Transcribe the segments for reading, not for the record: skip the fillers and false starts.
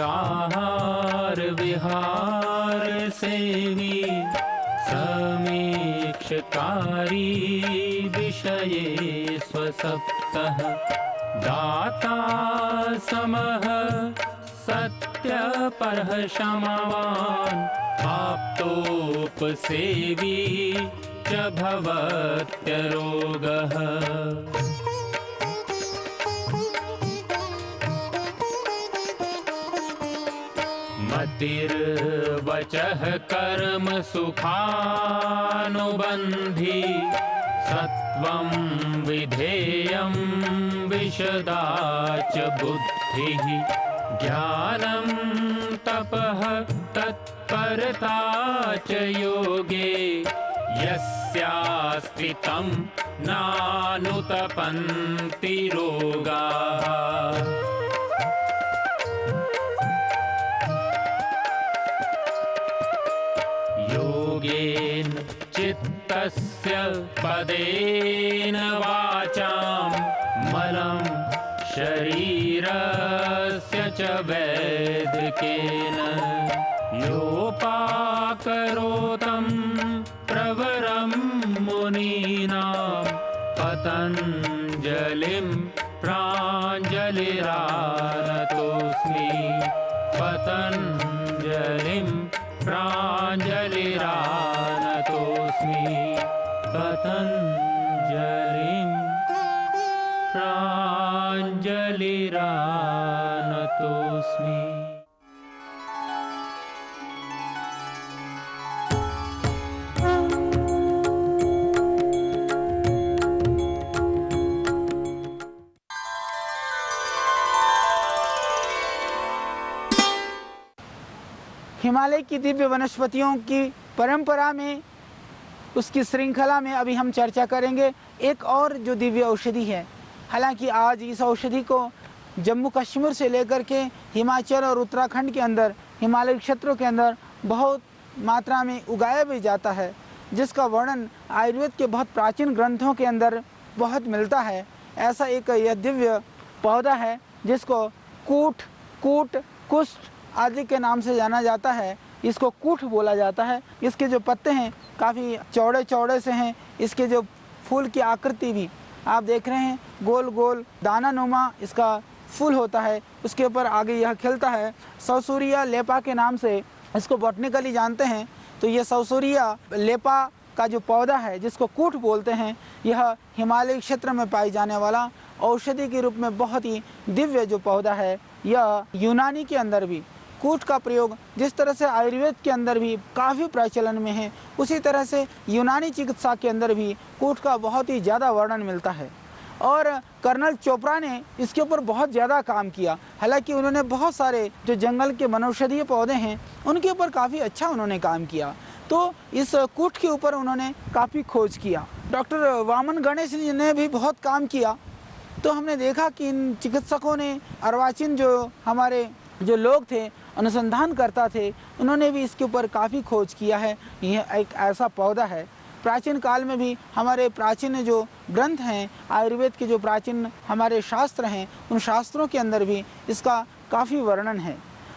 आहार विहार सेवी समीक्षकारी विषये स्वसप्तः दाता समः सत्यपरः क्षमावान् आप्तोपसेवी च भवत्यरोगः। मतिर्वचः कर्म सुखानुबन्धी सत्वं विधेयं विशदा च बुद्धिः ज्ञानं तपः तत्परता च योगे यस्यास्ति तं नानुतपन्ति रोगाः। योगेन चित्तस्य पदेन वाचां मलं शरीरस्य च वैदिकेन योपाकरोतं प्रवरं मुनीनां पतञ्जलिं प्राञ्जलिरानतोऽस्मि पतञ्जलिं प्राञ्जलिरानतोऽस्मि पतञ्जलिं प्राञ्जलिरानतोऽस्मि। हिमालय की दिव्य वनस्पतियों की परंपरा में, उसकी श्रृंखला में अभी हम चर्चा करेंगे एक और जो दिव्य औषधि है। हालांकि आज इस औषधि को जम्मू कश्मीर से लेकर के हिमाचल और उत्तराखंड के अंदर, हिमालय क्षेत्रों के अंदर बहुत मात्रा में उगाया भी जाता है, जिसका वर्णन आयुर्वेद के बहुत प्राचीन ग्रंथों के अंदर बहुत मिलता है। ऐसा एक यह दिव्य पौधा है जिसको कूट, कुष्ठ आदि के नाम से जाना जाता है। इसको कूट बोला जाता है। इसके जो पत्ते हैं काफ़ी चौड़े चौड़े से हैं। इसके जो फूल की आकृति भी आप देख रहे हैं, गोल गोल दाना नुमा इसका फूल होता है। उसके ऊपर आगे यह खिलता है। सौसूरिया लेपा के नाम से इसको बॉटनिकली जानते हैं। तो ये सौसूरिया लेपा का जो पौधा है जिसको कूट बोलते हैं, यह हिमालय क्षेत्र में पाई जाने वाला औषधि के रूप में बहुत ही दिव्य जो पौधा है। यह यूनानी के अंदर भी कूट का प्रयोग जिस तरह से आयुर्वेद के अंदर भी काफ़ी प्रचलन में है, उसी तरह से यूनानी चिकित्सा के अंदर भी कूट का बहुत ही ज़्यादा वर्णन मिलता है। और कर्नल चोपड़ा ने इसके ऊपर बहुत ज़्यादा काम किया। हालांकि उन्होंने बहुत सारे जो जंगल के वनौषधीय पौधे हैं उनके ऊपर काफ़ी अच्छा उन्होंने काम किया। तो इस कूट के ऊपर उन्होंने काफ़ी खोज किया। डॉक्टर वामन गणेश जी ने भी बहुत काम किया। तो हमने देखा कि इन चिकित्सकों ने, अर्वाचीन जो हमारे जो लोग थे, अनुसंधान करता थे, उन्होंने भी इसके ऊपर काफ़ी खोज किया है। यह एक ऐसा पौधा है। प्राचीन काल में भी हमारे प्राचीन जो ग्रंथ हैं, आयुर्वेद के जो प्राचीन हमारे शास्त्र हैं, उन शास्त्रों के अंदर भी इसका काफ़ी वर्णन है।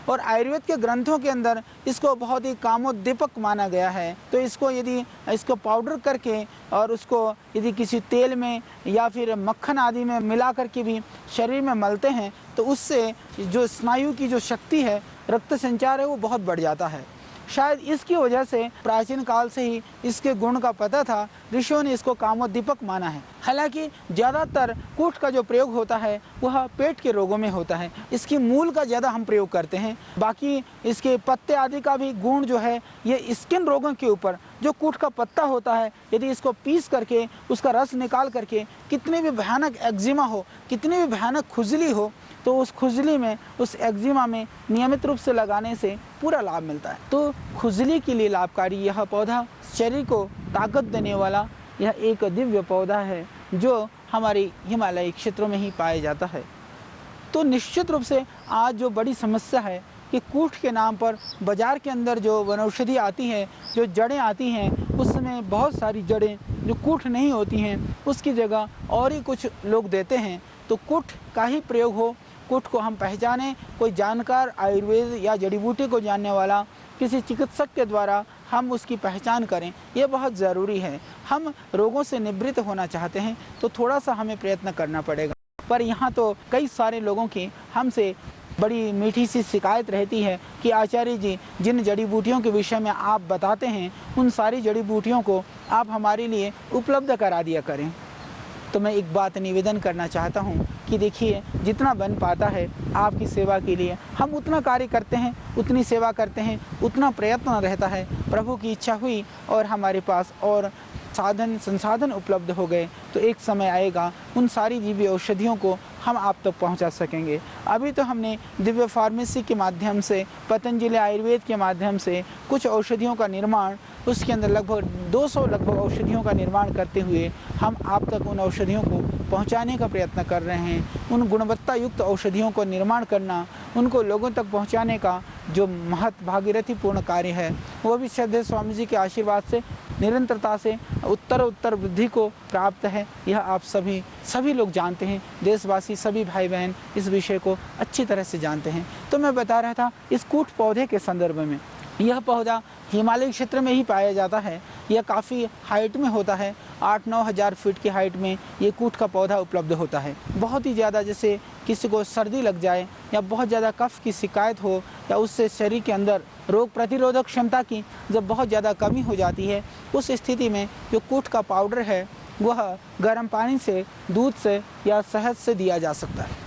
और आयुर्वेद के ग्रंथों के अंदर इसको बहुत ही कामोद्दीपक माना गया है। तो इसको यदि इसको पाउडर करके और उसको यदि किसी तेल में या फिर मक्खन आदि में मिला करके भी शरीर में मलते हैं तो उससे जो स्नायु की जो शक्ति है, रक्त संचार है, वो बहुत बढ़ जाता है। शायद इसकी वजह से प्राचीन काल से ही इसके गुण का पता था। ऋषियों ने इसको कामोद्दीपक माना है। हालांकि ज़्यादातर कूट का जो प्रयोग होता है वह पेट के रोगों में होता है। इसकी मूल का ज़्यादा हम प्रयोग करते हैं। बाकी इसके पत्ते आदि का भी गुण जो है, ये स्किन रोगों के ऊपर जो कूट का पत्ता होता है, यदि इसको पीस करके उसका रस निकाल करके कितनी भी भयानक एक्जिमा हो, कितनी भी भयानक खुजली हो, तो उस खुजली में, उस एक्जिमा में नियमित रूप से लगाने से पूरा लाभ मिलता है। तो खुजली के लिए लाभकारी यह पौधा, शरीर को ताकत देने वाला यह एक दिव्य पौधा है जो हमारे हिमालयी क्षेत्रों में ही पाया जाता है। तो निश्चित रूप से आज जो बड़ी समस्या है कि कूट के नाम पर बाज़ार के अंदर जो वनौषधि आती है, जो जड़ें आती हैं, उसमें बहुत सारी जड़ें जो कूट नहीं होती हैं, उसकी जगह और ही कुछ लोग देते हैं। तो कूट का ही प्रयोग हो कूट को हम पहचानें, कोई जानकार आयुर्वेद या जड़ी बूटी को जानने वाला किसी चिकित्सक के द्वारा हम उसकी पहचान करें, ये बहुत ज़रूरी है। हम रोगों से निवृत्त होना चाहते हैं तो थोड़ा सा हमें प्रयत्न करना पड़ेगा। पर यहाँ तो कई सारे लोगों की हमसे बड़ी मीठी सी शिकायत रहती है कि आचार्य जी, जिन जड़ी बूटियों के विषय में आप बताते हैं उन सारी जड़ी बूटियों को आप हमारे लिए उपलब्ध करा दिया करें। तो मैं एक बात निवेदन करना चाहता हूँ कि देखिए, जितना बन पाता है आपकी सेवा के लिए हम उतना कार्य करते हैं, उतनी सेवा करते हैं, उतना प्रयत्न रहता है। प्रभु की इच्छा हुई और हमारे पास और साधन संसाधन उपलब्ध हो गए तो एक समय आएगा उन सारी दिव्य औषधियों को हम आप तक पहुंचा सकेंगे। अभी तो हमने दिव्य फार्मेसी के माध्यम से, पतंजलि आयुर्वेद के माध्यम से कुछ औषधियों का निर्माण, उसके अंदर लगभग 200 औषधियों का निर्माण करते हुए हम आप तक उन औषधियों को पहुंचाने का प्रयत्न कर रहे हैं। उन गुणवत्ता युक्त औषधियों को निर्माण करना, उनको लोगों तक पहुंचाने का जो महत भागीरथीपूर्ण कार्य है, वो भी श्रद्धेय स्वामी जी के आशीर्वाद से निरंतरता से उत्तर वृद्धि को प्राप्त है। यह आप सभी लोग जानते हैं, देशवासी सभी भाई बहन इस विषय को अच्छी तरह से जानते हैं। तो मैं बता रहा था इस कूट पौधे के संदर्भ में, यह पौधा हिमालय क्षेत्र में ही पाया जाता है। यह काफ़ी हाइट में होता है, 8-9 हज़ार फीट की हाइट में ये कूट का पौधा उपलब्ध होता है। बहुत ही ज़्यादा जैसे किसी को सर्दी लग जाए या बहुत ज़्यादा कफ की शिकायत हो या उससे शरीर के अंदर रोग प्रतिरोधक क्षमता की जब बहुत ज़्यादा कमी हो जाती है, उस स्थिति में जो कूट का पाउडर है वह गर्म पानी से, दूध से या शहद से दिया जा सकता है।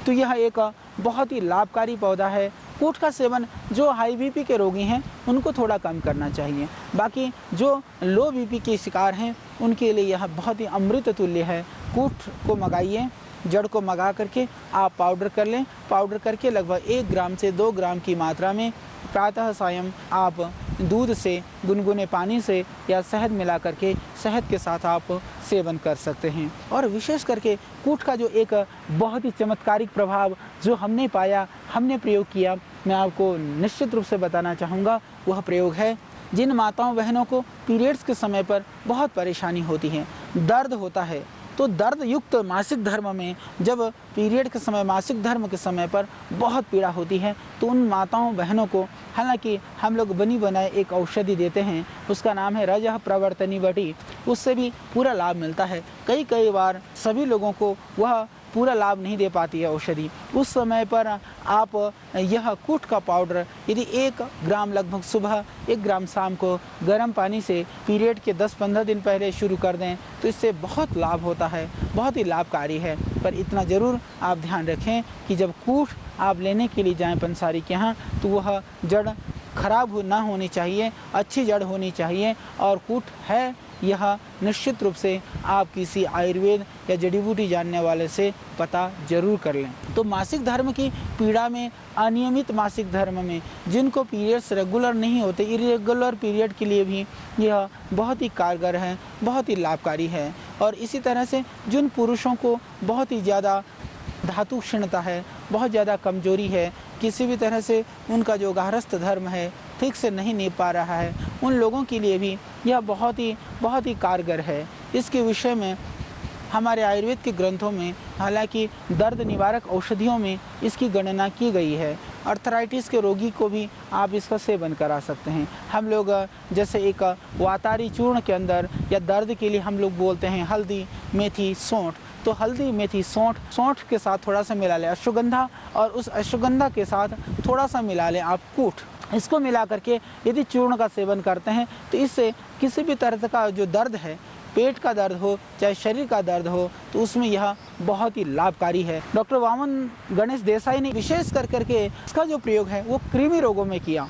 तो यह एक बहुत ही लाभकारी पौधा है। कूट का सेवन जो हाई बीपी के रोगी हैं उनको थोड़ा कम करना चाहिए। बाकी जो लो बीपी के शिकार हैं उनके लिए यह बहुत ही अमृत तुल्य है। कूट को मंगाइए, जड़ को मंगा करके आप पाउडर कर लें। पाउडर करके लगभग 1 ग्राम से 2 ग्राम की मात्रा में प्रातः सायं आप दूध से, गुनगुने पानी से या शहद मिला करके शहद के साथ आप सेवन कर सकते हैं। और विशेष करके कूट का जो एक बहुत ही चमत्कारिक प्रभाव जो हमने पाया, हमने प्रयोग किया, मैं आपको निश्चित रूप से बताना चाहूँगा। वह प्रयोग है, जिन माताओं बहनों को पीरियड्स के समय पर बहुत परेशानी होती है, दर्द होता है, तो दर्द युक्त मासिक धर्म में जब पीरियड के समय, मासिक धर्म के समय पर बहुत पीड़ा होती है, तो उन माताओं बहनों को हालांकि हम लोग बनी बनाए एक औषधि देते हैं, उसका नाम है रजः प्रवर्तनी वटी। उससे भी पूरा लाभ मिलता है। कई बार सभी लोगों को वह पूरा लाभ नहीं दे पाती है औषधि। उस समय पर आप यह कूट का पाउडर यदि 1 ग्राम लगभग सुबह, 1 ग्राम शाम को गर्म पानी से पीरियड के 10-15 दिन पहले शुरू कर दें तो इससे बहुत लाभ होता है, बहुत ही लाभकारी है। पर इतना ज़रूर आप ध्यान रखें कि जब कूट आप लेने के लिए जाएं पंसारी के यहाँ तो वह जड़ खराब ना होनी चाहिए, अच्छी जड़ होनी चाहिए। और कूट है यह निश्चित रूप से आप किसी आयुर्वेद या जड़ी बूटी जानने वाले से पता जरूर कर लें। तो मासिक धर्म की पीड़ा में, अनियमित मासिक धर्म में, जिनको पीरियड्स रेगुलर नहीं होते, इरेगुलर पीरियड के लिए भी यह बहुत ही कारगर है, बहुत ही लाभकारी है। और इसी तरह से जिन पुरुषों को बहुत ही ज़्यादा धातु क्षीणता है, बहुत ज़्यादा कमजोरी है, किसी भी तरह से उनका जो गारस्थ धर्म है ठीक से नहीं निभ पा रहा है, उन लोगों के लिए भी यह बहुत ही कारगर है। इसके विषय में हमारे आयुर्वेद के ग्रंथों में हालांकि दर्द निवारक औषधियों में इसकी गणना की गई है। अर्थराइटिस के रोगी को भी आप इसका सेवन करा सकते हैं। हम लोग जैसे एक वातारी चूर्ण के अंदर या दर्द के लिए हम लोग बोलते हैं हल्दी, मेथी, सौंठ। तो हल्दी, मेथी, सौंठ के साथ थोड़ा सा मिला लें अश्वगंधा, और उस अश्वगंधा के साथ थोड़ा सा मिला लें आप कूट। इसको मिला करके यदि चूर्ण का सेवन करते हैं तो इससे किसी भी तरह का जो दर्द है, पेट का दर्द हो चाहे शरीर का दर्द हो, तो उसमें यह बहुत ही लाभकारी है। डॉक्टर वामन गणेश देसाई ने विशेष करके इसका जो प्रयोग है वो कृमि रोगों में किया।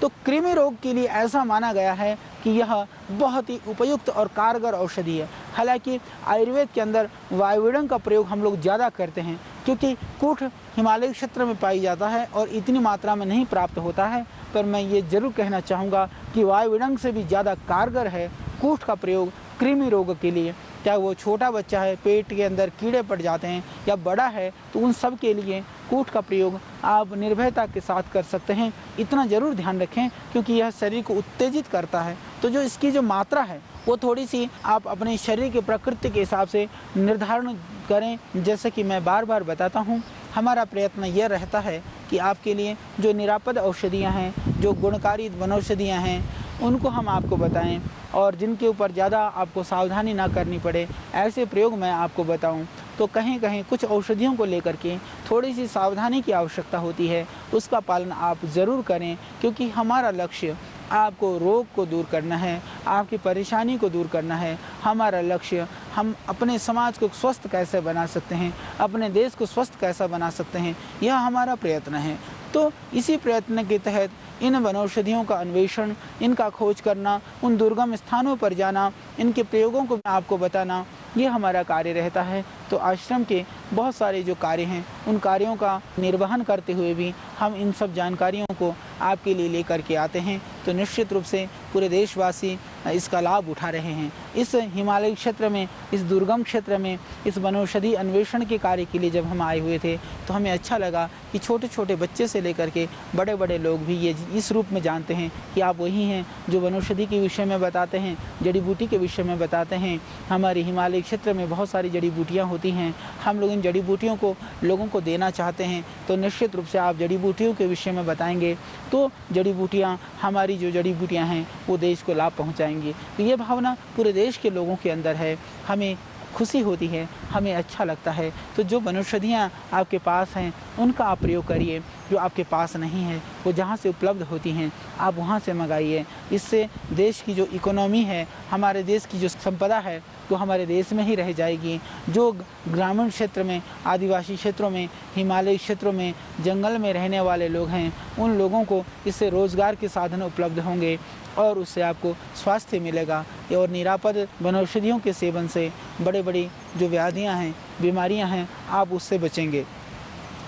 तो कृमि रोग के लिए ऐसा माना गया है कि यह बहुत ही उपयुक्त और कारगर औषधि है। हालांकि आयुर्वेद के अंदर वायुविडंग का प्रयोग हम लोग ज़्यादा करते हैं क्योंकि कूट हिमालय क्षेत्र में पाई जाता है और इतनी मात्रा में नहीं प्राप्त होता है। पर मैं ये ज़रूर कहना चाहूँगा कि वायुविडंग से भी ज़्यादा कारगर है कूट का प्रयोग कृमि रोग के लिए। चाहे वो छोटा बच्चा है, पेट के अंदर कीड़े पड़ जाते हैं, या बड़ा है, तो उन सब के लिए कूट का प्रयोग आप निर्भयता के साथ कर सकते हैं। इतना ज़रूर ध्यान रखें क्योंकि यह शरीर को उत्तेजित करता है। तो जो इसकी जो मात्रा है वो थोड़ी सी आप अपने शरीर की प्रकृति के हिसाब से निर्धारण करें। जैसे कि मैं बार बार बताता हूँ हमारा प्रयत्न यह रहता है कि आपके लिए जो निरापद औषधियाँ हैं, जो गुणकारी वनौषधियाँ हैं, उनको हम आपको बताएं और जिनके ऊपर ज़्यादा आपको सावधानी ना करनी पड़े, ऐसे प्रयोग मैं आपको बताऊं। तो कहीं कहीं कुछ औषधियों को लेकर के थोड़ी सी सावधानी की आवश्यकता होती है, उसका पालन आप ज़रूर करें, क्योंकि हमारा लक्ष्य आपको रोग को दूर करना है, आपकी परेशानी को दूर करना है। हमारा लक्ष्य हम अपने समाज को स्वस्थ कैसे बना सकते हैं, अपने देश को स्वस्थ कैसा बना सकते हैं, यह हमारा प्रयत्न है। तो इसी प्रयत्न के तहत इन वनौषधियों का अन्वेषण, इनका खोज करना, उन दुर्गम स्थानों पर जाना, इनके प्रयोगों को आपको बताना, ये हमारा कार्य रहता है। तो आश्रम के बहुत सारे जो कार्य हैं, उन कार्यों का निर्वहन करते हुए भी हम इन सब जानकारियों को आपके लिए लेकर के आते हैं। तो निश्चित रूप से पूरे देशवासी इसका लाभ उठा रहे हैं। इस हिमालय क्षेत्र में, इस दुर्गम क्षेत्र में, इस वनौषधि अन्वेषण के कार्य के लिए जब हम आए हुए थे तो हमें अच्छा लगा कि छोटे छोटे बच्चे से लेकर के बड़े बड़े लोग भी ये इस रूप में जानते हैं कि आप वही हैं जो वनौषधि के विषय में बताते हैं, जड़ी बूटी के विषय में बताते हैं। हमारे हिमालय क्षेत्र में बहुत सारी जड़ी बूटियाँ होती हैं, हम लोग इन जड़ी बूटियों को लोगों को देना चाहते हैं। तो निश्चित रूप से आप जड़ी बूटियों के विषय में बताएंगे तो जड़ी बूटियाँ, हमारी जो जड़ी बूटियाँ हैं वो देश को लाभ पहुँचाएंगी। तो ये भावना पूरे देश के लोगों के अंदर है, हमें खुशी होती है, हमें अच्छा लगता है। तो जो वनौषधियाँ आपके पास हैं उनका आप प्रयोग करिए, जो आपके पास नहीं है वो जहाँ से उपलब्ध होती हैं आप वहाँ से मंगाइए। इससे देश की जो इकोनॉमी है, हमारे देश की जो संपदा है वो हमारे देश में ही रह जाएगी। जो ग्रामीण क्षेत्र में, आदिवासी क्षेत्रों में, हिमालयी क्षेत्रों में, जंगल में रहने वाले लोग हैं, उन लोगों को इससे रोज़गार के साधन उपलब्ध होंगे और उससे आपको स्वास्थ्य मिलेगा। और निरापद वनौषधियों के सेवन से बड़े बड़ी जो व्याधियाँ हैं, बीमारियाँ हैं, आप उससे बचेंगे।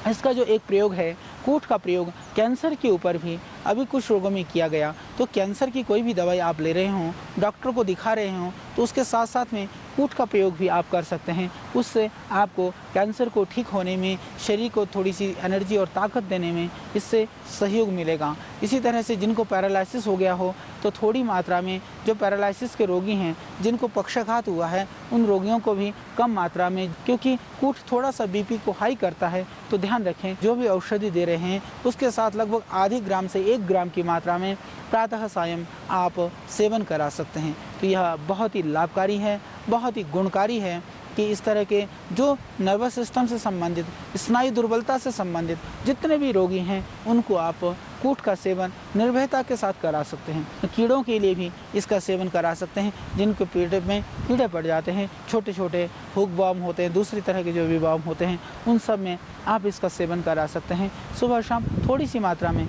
इसका जो एक प्रयोग है, कूट का प्रयोग कैंसर के ऊपर भी अभी कुछ रोगों में किया गया। तो कैंसर की कोई भी दवाई आप ले रहे हों, डॉक्टर को दिखा रहे हों, तो उसके साथ साथ में कूट का प्रयोग भी आप कर सकते हैं। उससे आपको कैंसर को ठीक होने में, शरीर को थोड़ी सी एनर्जी और ताकत देने में इससे सहयोग मिलेगा। इसी तरह से जिनको पैरालिसिस हो गया हो तो थोड़ी मात्रा में, जो पैरालिसिस के रोगी हैं, जिनको पक्षाघात हुआ है, उन रोगियों को भी कम मात्रा में, क्योंकि कूट थोड़ा सा बीपी को हाई करता है, तो ध्यान रखें जो भी औषधि दे रहे हैं उसके साथ लगभग आधे ग्राम से 1 ग्राम की मात्रा में प्रातः सायं आप सेवन करा सकते हैं। तो यह बहुत ही लाभकारी है, बहुत ही गुणकारी है कि इस तरह के जो नर्वस सिस्टम से संबंधित, स्नायु दुर्बलता से संबंधित जितने भी रोगी हैं उनको आप कूट का सेवन निर्भयता के साथ करा सकते हैं। तो कीड़ों के लिए भी इसका सेवन करा सकते हैं, जिनके पेट में कीड़े पड़ जाते हैं, छोटे छोटे हुक वर्म होते हैं, दूसरी तरह के जो भी वर्म होते हैं, उन सब में आप इसका सेवन करा सकते हैं सुबह शाम थोड़ी सी मात्रा में।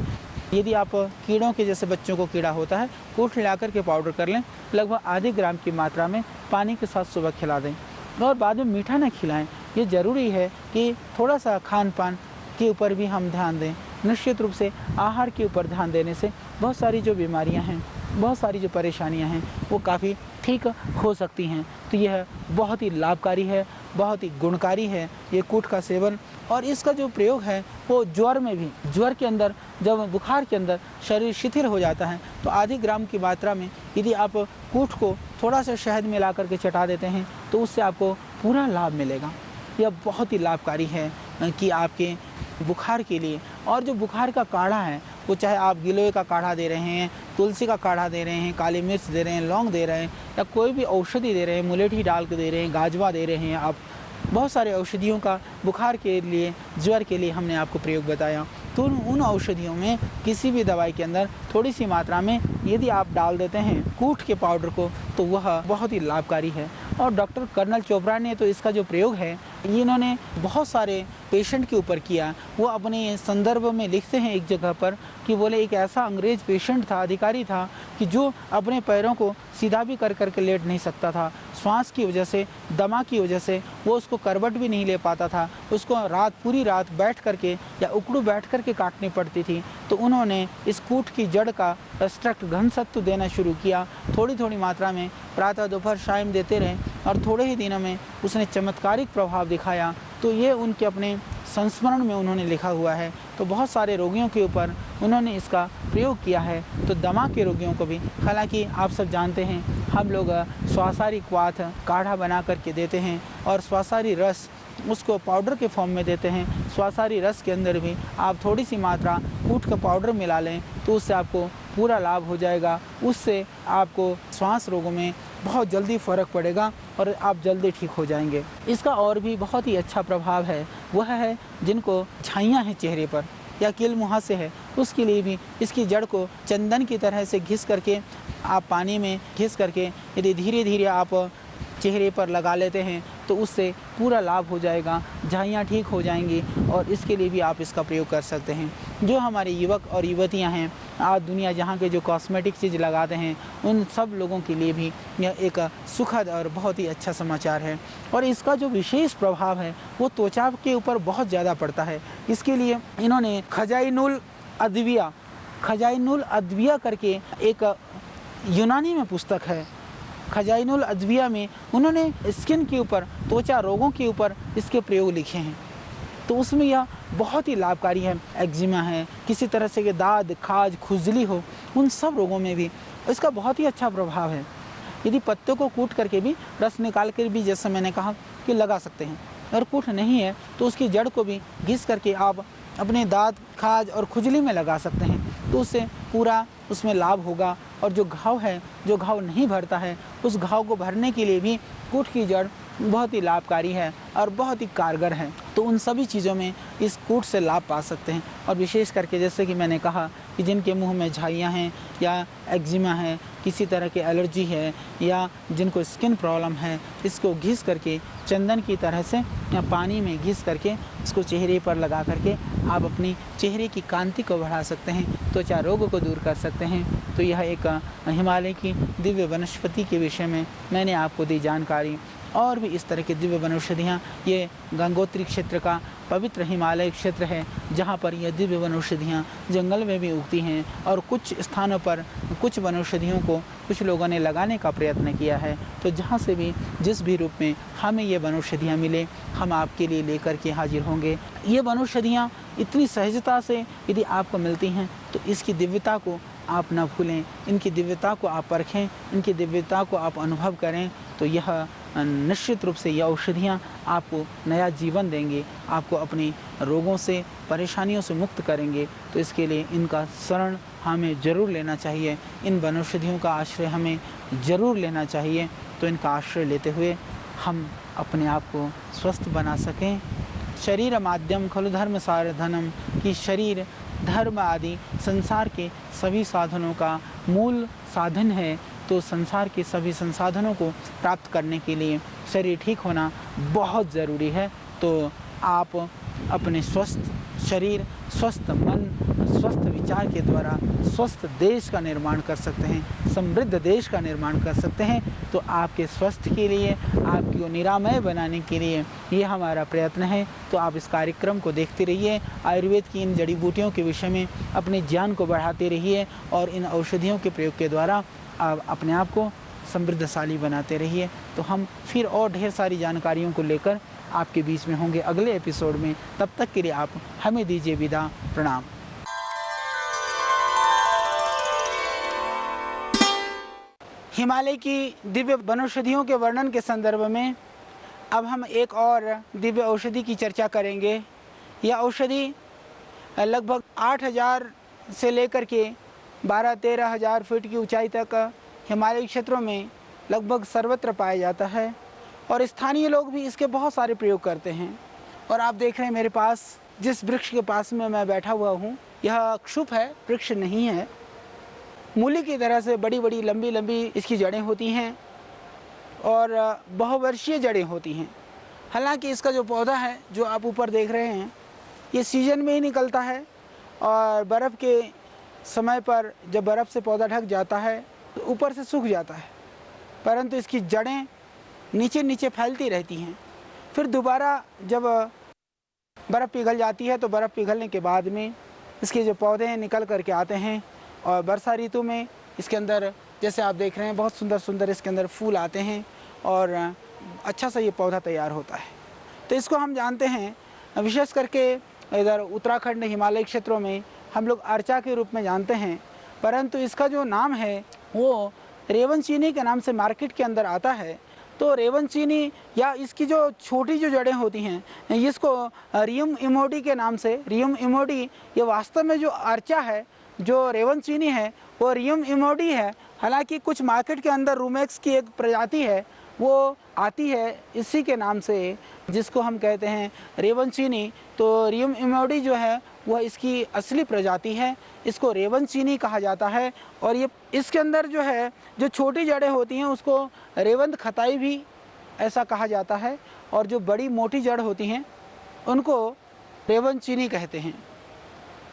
यदि आप कीड़ों के जैसे बच्चों को कीड़ा होता है, कूट ला कर के पाउडर कर लें, लगभग आधे ग्राम की मात्रा में पानी के साथ सुबह खिला दें और बाद में मीठा न खिलाएं। ये ज़रूरी है कि थोड़ा सा खान पान के ऊपर भी हम ध्यान दें। निश्चित रूप से आहार के ऊपर ध्यान देने से बहुत सारी जो बीमारियां हैं, बहुत सारी जो परेशानियां हैं वो काफ़ी ठीक हो सकती हैं। तो यह बहुत ही लाभकारी है, बहुत ही गुणकारी है ये कूट का सेवन। और इसका जो प्रयोग है वो ज्वर में भी, ज्वर के अंदर जब बुखार के अंदर शरीर शिथिल हो जाता है तो आधे ग्राम की मात्रा में यदि आप कूट को थोड़ा सा शहद मिला करके चटा देते हैं तो उससे आपको पूरा लाभ मिलेगा। यह बहुत ही लाभकारी है कि आपके बुखार के लिए। और जो बुखार का काढ़ा है वो चाहे आप गिलोय का काढ़ा दे रहे हैं, तुलसी का काढ़ा दे रहे हैं, काली मिर्च दे रहे हैं, लौंग दे रहे हैं, या कोई भी औषधि दे रहे हैं, मुलेठी डाल के दे रहे हैं, गाजवा दे रहे हैं, आप बहुत सारे औषधियों का बुखार के लिए, ज्वर के लिए हमने आपको प्रयोग बताया। तो उन औषधियों में किसी भी दवाई के अंदर थोड़ी सी मात्रा में यदि आप डाल देते हैं कूट के पाउडर को तो वह बहुत ही लाभकारी है। और डॉक्टर कर्नल चोपड़ा ने तो इसका जो प्रयोग है इन्होंने बहुत सारे पेशेंट के ऊपर किया। वो अपने संदर्भ में लिखते हैं एक जगह पर कि बोले एक ऐसा अंग्रेज पेशेंट था, अधिकारी था, कि जो अपने पैरों को सीधा भी कर करके लेट नहीं सकता था। श्वास की वजह से, दमा की वजह से वो उसको करवट भी नहीं ले पाता था, उसको पूरी रात बैठ करके या उकड़ू बैठ करके काटनी पड़ती थी। तो उन्होंने इस कूट की जड़ का एक्सट्रैक्ट घन सत्व देना शुरू किया, थोड़ी थोड़ी मात्रा में प्रातः दोपहर शाम देते रहे और थोड़े ही दिनों में उसने चमत्कारिक प्रभाव दिखाया। तो ये उनके अपने संस्मरण में उन्होंने लिखा हुआ है। तो बहुत सारे रोगियों के ऊपर उन्होंने इसका प्रयोग किया है। तो दमा के रोगियों को भी, हालांकि आप सब जानते हैं हम लोग श्वासारी क्वाथ काढ़ा बना करके देते हैं और श्वासारी रस उसको पाउडर के फॉर्म में देते हैं। स्वासारी रस के अंदर भी आप थोड़ी सी मात्रा कूट का पाउडर मिला लें तो उससे आपको पूरा लाभ हो जाएगा। उससे आपको श्वास रोगों में बहुत जल्दी फ़र्क पड़ेगा और आप जल्दी ठीक हो जाएंगे। इसका और भी बहुत ही अच्छा प्रभाव है, वह है जिनको झाइयाँ हैं चेहरे पर या कील मुहासे है, उसके लिए भी इसकी जड़ को चंदन की तरह से घिस करके आप पानी में घिस करके यदि धीरे धीरे आप चेहरे पर लगा लेते हैं तो उससे पूरा लाभ हो जाएगा, झाइयाँ ठीक हो जाएंगी। और इसके लिए भी आप इसका प्रयोग कर सकते हैं। जो हमारे युवक और युवतियाँ हैं, आज दुनिया जहाँ के जो कॉस्मेटिक चीज़ लगाते हैं, उन सब लोगों के लिए भी यह एक सुखद और बहुत ही अच्छा समाचार है। और इसका जो विशेष प्रभाव है वो त्वचा के ऊपर बहुत ज़्यादा पड़ता है। इसके लिए इन्होंने खजाइनुल अद्विया करके एक यूनानी में पुस्तक है, खजाइनुल अद्विया में उन्होंने स्किन के ऊपर, त्वचा रोगों के ऊपर इसके प्रयोग लिखे हैं। तो उसमें यह बहुत ही लाभकारी है। एक्जिमा है, किसी तरह से दाद, खाज, खुजली हो, उन सब रोगों में भी इसका बहुत ही अच्छा प्रभाव है। यदि पत्तों को कूट करके भी रस निकाल कर भी, जैसे मैंने कहा, कि लगा सकते हैं। अगर कूट नहीं है तो उसकी जड़ को भी घिस करके आप अपने दांत, खाज और खुजली में लगा सकते हैं, तो उससे पूरा उसमें लाभ होगा। और जो घाव है, जो घाव नहीं भरता है, उस घाव को भरने के लिए भी कूट की जड़ बहुत ही लाभकारी है और बहुत ही कारगर है। तो उन सभी चीज़ों में इस कूट से लाभ पा सकते हैं। और विशेष करके जैसे कि मैंने कहा कि जिनके मुंह में झाइयाँ हैं या एक्जिमा है, किसी तरह की एलर्जी है या जिनको स्किन प्रॉब्लम है, इसको घिस करके चंदन की तरह से या पानी में घिस करके इसको चेहरे पर लगा करके आप अपनी चेहरे की कांति को बढ़ा सकते हैं, त्वचा रोग को दूर कर सकते हैं। तो यह एक हिमालय की दिव्य वनस्पति के विषय में मैंने आपको दी जानकारी। और भी इस तरह की दिव्य वनौषधियाँ, ये गंगोत्री क्षेत्र का पवित्र हिमालय क्षेत्र है, जहाँ पर यह दिव्य वनौषधियाँ जंगल में भी उगती हैं। और कुछ स्थानों पर कुछ वनौषधियों को कुछ लोगों ने लगाने का प्रयत्न किया है। तो जहाँ से भी जिस भी रूप में हमें ये वनौषधियाँ मिले, हम आपके लिए लेकर के हाजिर होंगे। ये वनौषधियाँ इतनी सहजता से यदि आपको मिलती हैं तो इसकी दिव्यता को आप न भूलें, इनकी दिव्यता को आप परखें, इनकी दिव्यता को आप अनुभव करें। तो यह निश्चित रूप से यह औषधियाँ आपको नया जीवन देंगे, आपको अपने रोगों से, परेशानियों से मुक्त करेंगे। तो इसके लिए इनका शरण हमें ज़रूर लेना चाहिए, इन वनौषधियों का आश्रय हमें ज़रूर लेना चाहिए। तो इनका आश्रय लेते हुए हम अपने आप को स्वस्थ बना सकें। शरीर माध्यम खलु धर्म साधनम, कि शरीर, धर्म आदि संसार के सभी साधनों का मूल साधन है। तो संसार के सभी संसाधनों को प्राप्त करने के लिए शरीर ठीक होना बहुत ज़रूरी है। तो आप अपने स्वस्थ शरीर, स्वस्थ मन, स्वस्थ विचार के द्वारा स्वस्थ देश का निर्माण कर सकते हैं, समृद्ध देश का निर्माण कर सकते हैं। तो आपके स्वास्थ्य के लिए, आपको निरामय बनाने के लिए ये हमारा प्रयत्न है। तो आप इस कार्यक्रम को देखते रहिए, आयुर्वेद की इन जड़ी बूटियों के विषय में अपने ज्ञान को बढ़ाते रहिए और इन औषधियों के प्रयोग के द्वारा आप अपने आप को समृद्धशाली बनाते रहिए। तो हम फिर और ढेर सारी जानकारियों को लेकर आपके बीच में होंगे अगले एपिसोड में। तब तक के लिए आप हमें दीजिए विदा। प्रणाम। हिमालय की दिव्य वनौषधियों के वर्णन के संदर्भ में अब हम एक और दिव्य औषधि की चर्चा करेंगे। यह औषधि लगभग 8,000 से लेकर के 12-13 हज़ार फीट की ऊंचाई तक हिमालयी क्षेत्रों में लगभग सर्वत्र पाया जाता है और स्थानीय लोग भी इसके बहुत सारे प्रयोग करते हैं। और आप देख रहे हैं मेरे पास जिस वृक्ष के पास में मैं बैठा हुआ हूँ, यह क्षुप है, वृक्ष नहीं है। मूली की तरह से बड़ी बड़ी लंबी लंबी इसकी जड़ें होती हैं और बहुवर्षीय जड़ें होती हैं। हालांकि इसका जो पौधा है जो आप ऊपर देख रहे हैं, ये सीजन में ही निकलता है और बर्फ़ के समय पर जब बर्फ़ से पौधा ढक जाता है तो ऊपर से सूख जाता है, परंतु इसकी जड़ें नीचे नीचे फैलती रहती हैं। फिर दोबारा जब बर्फ़ पिघल जाती है तो बर्फ़ पिघलने के बाद में इसके जो पौधे हैं निकल करके आते हैं और वर्षा ऋतु में इसके अंदर, जैसे आप देख रहे हैं, बहुत सुंदर सुंदर इसके अंदर फूल आते हैं और अच्छा सा ये पौधा तैयार होता है। तो इसको हम जानते हैं, विशेष करके इधर उत्तराखंड हिमालय क्षेत्रों में हम लोग अर्चा के रूप में जानते हैं, परंतु इसका जो नाम है वो रेवन चीनी के नाम से मार्केट के अंदर आता है। तो रेवन चीनी या इसकी जो छोटी जो जड़ें होती हैं इसको रियम इमोडी के नाम से, रियम इमोडी ये वास्तव में जो अर्चा है, जो रेवन चीनी है वो रियम इमोडी है। हालांकि कुछ मार्केट के अंदर रूमेक्स की एक प्रजाति है वो आती है इसी के नाम से, जिसको हम कहते हैं रेवन चीनी। तो रियम इमोडी जो है वह इसकी असली प्रजाति है, इसको रेवन चीनी कहा जाता है। और ये इसके अंदर जो है जो छोटी जड़ें होती हैं उसको रेवंत खताई भी ऐसा कहा जाता है, और जो बड़ी मोटी जड़ होती हैं उनको रेवन चीनी कहते हैं।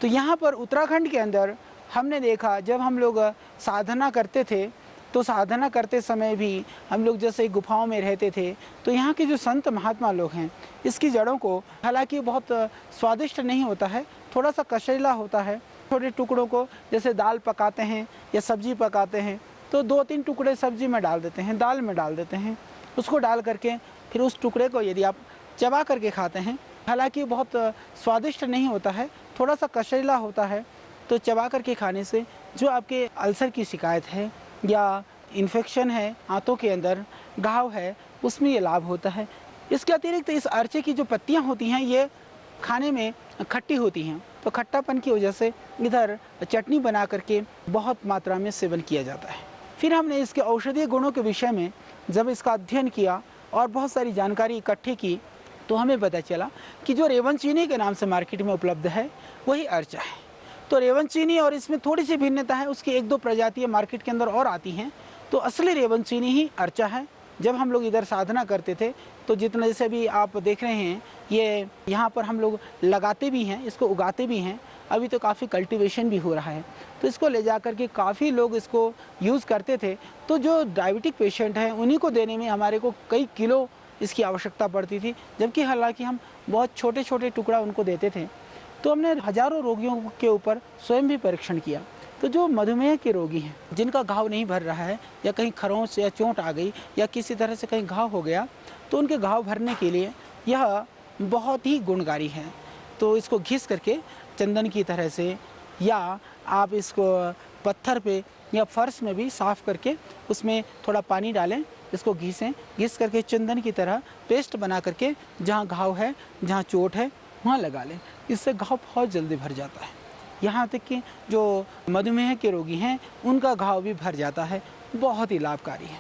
तो यहाँ पर उत्तराखंड के अंदर हमने देखा, जब हम लोग साधना करते थे तो साधना करते समय भी हम लोग जैसे गुफाओं में रहते थे, तो यहाँ के जो संत महात्मा लोग हैं इसकी जड़ों को, हालांकि बहुत स्वादिष्ट नहीं होता है, थोड़ा सा कशीला होता है, छोटे टुकड़ों को जैसे दाल पकाते हैं या सब्जी पकाते हैं तो 2-3 टुकड़े सब्जी में डाल देते हैं, दाल में डाल देते हैं, उसको डाल करके फिर उस टुकड़े को यदि आप चबा करके खाते हैं, हालांकि बहुत स्वादिष्ट नहीं होता है, थोड़ा सा कशीला होता है, तो चबा करके खाने से जो आपके अल्सर की शिकायत है या इन्फेक्शन है, आंतों के अंदर घाव है, उसमें ये लाभ होता है। इसके अतिरिक्त इस अर्चे की जो पत्तियां होती हैं ये खाने में खट्टी होती हैं, तो खट्टापन की वजह से इधर चटनी बना करके बहुत मात्रा में सेवन किया जाता है। फिर हमने इसके औषधीय गुणों के विषय में जब इसका अध्ययन किया और बहुत सारी जानकारी इकट्ठी की तो हमें पता चला कि जो रेवन चीनी के नाम से मार्केट में उपलब्ध है वही अर्चा है। तो रेवन चीनी और इसमें थोड़ी सी भिन्नता है, उसकी 1-2 प्रजातियाँ मार्केट के अंदर और आती हैं, तो असली रेवन चीनी ही अर्चा है। जब हम लोग इधर साधना करते थे तो जितना जैसे भी आप देख रहे हैं ये यहाँ पर हम लोग लगाते भी हैं, इसको उगाते भी हैं, अभी तो काफ़ी कल्टीवेशन भी हो रहा है, तो इसको ले जा कर के काफ़ी लोग इसको यूज़ करते थे। तो जो डायबिटिक पेशेंट हैं उन्हीं को देने में हमारे को कई किलो इसकी आवश्यकता पड़ती थी, जबकि हालांकि हम बहुत छोटे छोटे टुकड़ा उनको देते थे। तो हमने हज़ारों रोगियों के ऊपर स्वयं भी परीक्षण किया, तो जो मधुमेह के रोगी हैं जिनका घाव नहीं भर रहा है या कहीं खरोंच या चोट आ गई या किसी तरह से कहीं घाव हो गया, तो उनके घाव भरने के लिए यह बहुत ही गुणकारी है। तो इसको घिस करके चंदन की तरह से, या आप इसको पत्थर पे या फर्श में भी साफ़ करके उसमें थोड़ा पानी डालें, इसको घिसें, घिस करके चंदन की तरह पेस्ट बना करके जहाँ घाव है, जहाँ चोट है वहाँ लगा लें, इससे घाव बहुत जल्दी भर जाता है। यहाँ तक कि जो मधुमेह के रोगी हैं उनका घाव भी भर जाता है, बहुत ही लाभकारी है।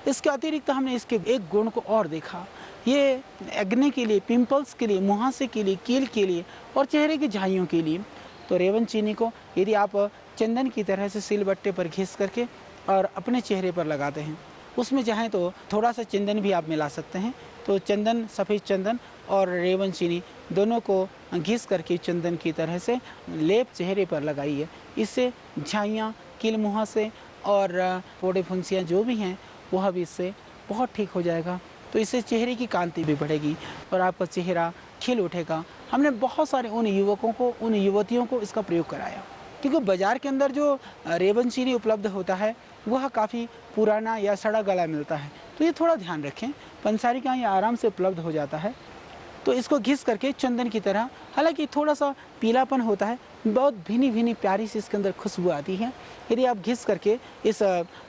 इसके अतिरिक्त हमने इसके एक गुण को और देखा, ये एक्ने के लिए, पिंपल्स के लिए, मुहासे के लिए, कील के लिए और चेहरे की झाइयों के लिए। तो रेवन चीनी को यदि आप चंदन की तरह से सिलबट्टे पर घिस करके और अपने चेहरे पर लगाते हैं, उसमें चाहें तो थोड़ा सा चंदन भी आप मिला सकते हैं। तो चंदन, सफ़ेद चंदन और रेवन चीनी दोनों को घिस करके चंदन की तरह से लेप चेहरे पर लगाइए, इससे झाइयाँ, कील मुहासे और फोड़े फुंसियाँ जो भी हैं वह भी इससे बहुत ठीक हो जाएगा। तो इससे चेहरे की कांति भी बढ़ेगी और आपका चेहरा खिल उठेगा। हमने बहुत सारे उन युवकों को, उन युवतियों को इसका प्रयोग कराया, क्योंकि बाज़ार के अंदर जो रेवन चीनी उपलब्ध होता है वह काफ़ी पुराना या सड़ा गला मिलता है, तो ये थोड़ा ध्यान रखें। पंसारी का ये आराम से उपलब्ध हो जाता है। तो इसको घिस करके चंदन की तरह, हालांकि थोड़ा सा पीलापन होता है, बहुत भीनी भीनी प्यारी सी इसके अंदर खुशबू आती है। यदि आप घिस करके इस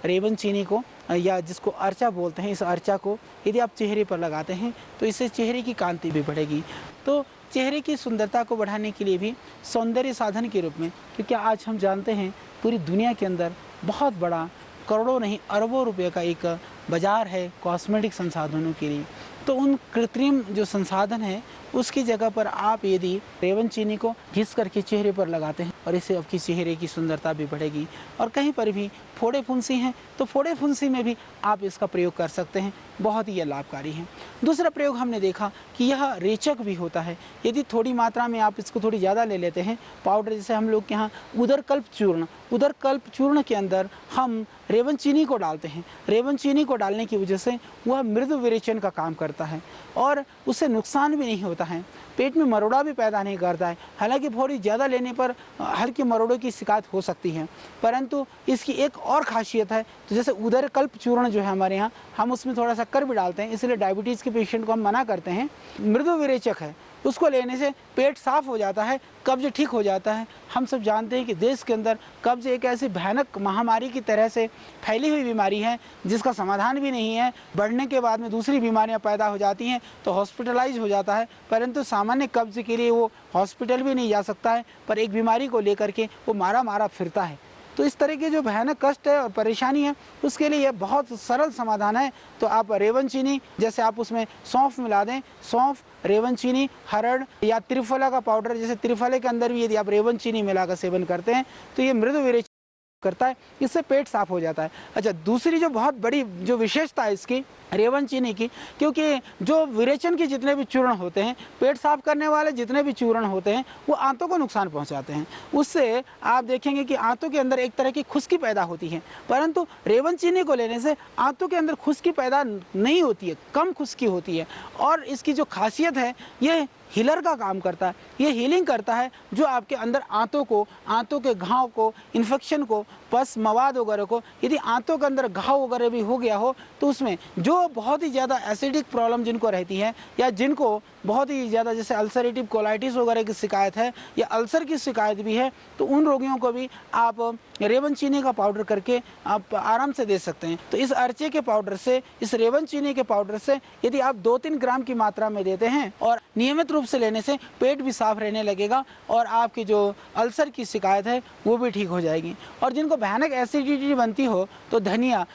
रेवन चीनी को, या जिसको अर्चा बोलते हैं, इस अर्चा को यदि आप चेहरे पर लगाते हैं तो इससे चेहरे की कांति भी बढ़ेगी। तो चेहरे की सुंदरता को बढ़ाने के लिए भी सौंदर्य साधन के रूप में, क्योंकि आज हम जानते हैं पूरी दुनिया के अंदर बहुत बड़ा, करोड़ों नहीं अरबों रुपए का एक बाज़ार है कॉस्मेटिक संसाधनों के लिए। तो उन कृत्रिम जो संसाधन है उसकी जगह पर आप यदि रेवन चीनी को घिस करके चेहरे पर लगाते हैं और इससे आपकी चेहरे की सुंदरता भी बढ़ेगी। और कहीं पर भी फोड़े फुंसी हैं तो फोड़े फुंसी में भी आप इसका प्रयोग कर सकते हैं, बहुत ही यह लाभकारी है। दूसरा प्रयोग हमने देखा कि यह रेचक भी होता है। यदि थोड़ी मात्रा में आप इसको थोड़ी ज़्यादा ले लेते हैं, पाउडर, जैसे हम लोग के यहाँ उदरकल्प चूर्ण के अंदर हम रेवन चीनी को डालते हैं। रेवन चीनी को डालने की वजह से वह मृदु विरेचन का काम करता है और उससे नुकसान भी नहीं होता है, पेट में मरोड़ा भी पैदा नहीं करता है। हालांकि थोड़ी ज़्यादा लेने पर हल्की मरोड़ों की शिकायत हो सकती है, परंतु इसकी एक और खासियत है। तो जैसे उदरकल्प चूर्ण जो है हमारे यहाँ, हम उसमें थोड़ा शक्कर भी डालते हैं, इसलिए डायबिटीज़ के पेशेंट को हम मना करते हैं। मृदु विरेचक है, उसको लेने से पेट साफ हो जाता है, कब्ज ठीक हो जाता है। हम सब जानते हैं कि देश के अंदर कब्ज एक ऐसी भयानक महामारी की तरह से फैली हुई बीमारी है जिसका समाधान भी नहीं है। बढ़ने के बाद में दूसरी बीमारियां पैदा हो जाती हैं तो हॉस्पिटलाइज हो जाता है, परंतु सामान्य कब्ज के लिए वो हॉस्पिटल भी नहीं जा सकता है, पर एक बीमारी को लेकर के वो मारा फिरता है। तो इस तरह के जो भयानक कष्ट है और परेशानी है उसके लिए यह बहुत सरल समाधान है। तो आप रेवन चीनी, जैसे आप उसमें सौंफ मिला दें, सौंफ, रेवन चीनी, हरड़ या त्रिफला का पाउडर, जैसे त्रिफले के अंदर भी यदि आप रेवन चीनी मिलाकर सेवन करते हैं तो ये मृदु विरेचन करता है, इससे पेट साफ हो जाता है। अच्छा, दूसरी जो बहुत बड़ी जो विशेषता है इसकी रेवन चीनी की, क्योंकि जो विरेचन के जितने भी चूर्ण होते हैं, पेट साफ करने वाले जितने भी चूर्ण होते हैं वो आंतों को नुकसान पहुंचाते हैं। उससे आप देखेंगे कि आंतों के अंदर एक तरह की खुश्की पैदा होती है, परंतु रेवन चीनी को लेने से आंतों के अंदर खुश्की पैदा नहीं होती है, कम खुश्की होती है। और इसकी जो खासियत है ये हीलर का काम करता है, ये हीलिंग करता है, जो आपके अंदर आंतों को, आंतों के घाव को, इन्फेक्शन को, पस मवाद वगैरह को, यदि आंतों के अंदर घाव वगैरह भी हो गया हो तो उसमें जो बहुत ही ज़्यादा एसिडिक प्रॉब्लम जिनको रहती है या जिनको बहुत ही ज़्यादा जैसे अल्सरेटिव कोलाइटिस वगैरह की शिकायत है या अल्सर की शिकायत भी है, तो उन रोगियों को भी आप रेवन चीनी का पाउडर करके आप आराम से दे सकते हैं। तो इस अर्चे के पाउडर से, इस रेवन चीनी के पाउडर से यदि आप 2-3 ग्राम की मात्रा में देते हैं और नियमित रूप से लेने से पेट भी साफ रहने लगेगा और आपकी जो अल्सर की शिकायत है वो भी ठीक हो जाएगी। और जिनको भयानक एसिडिटी बनती हो तो धनिया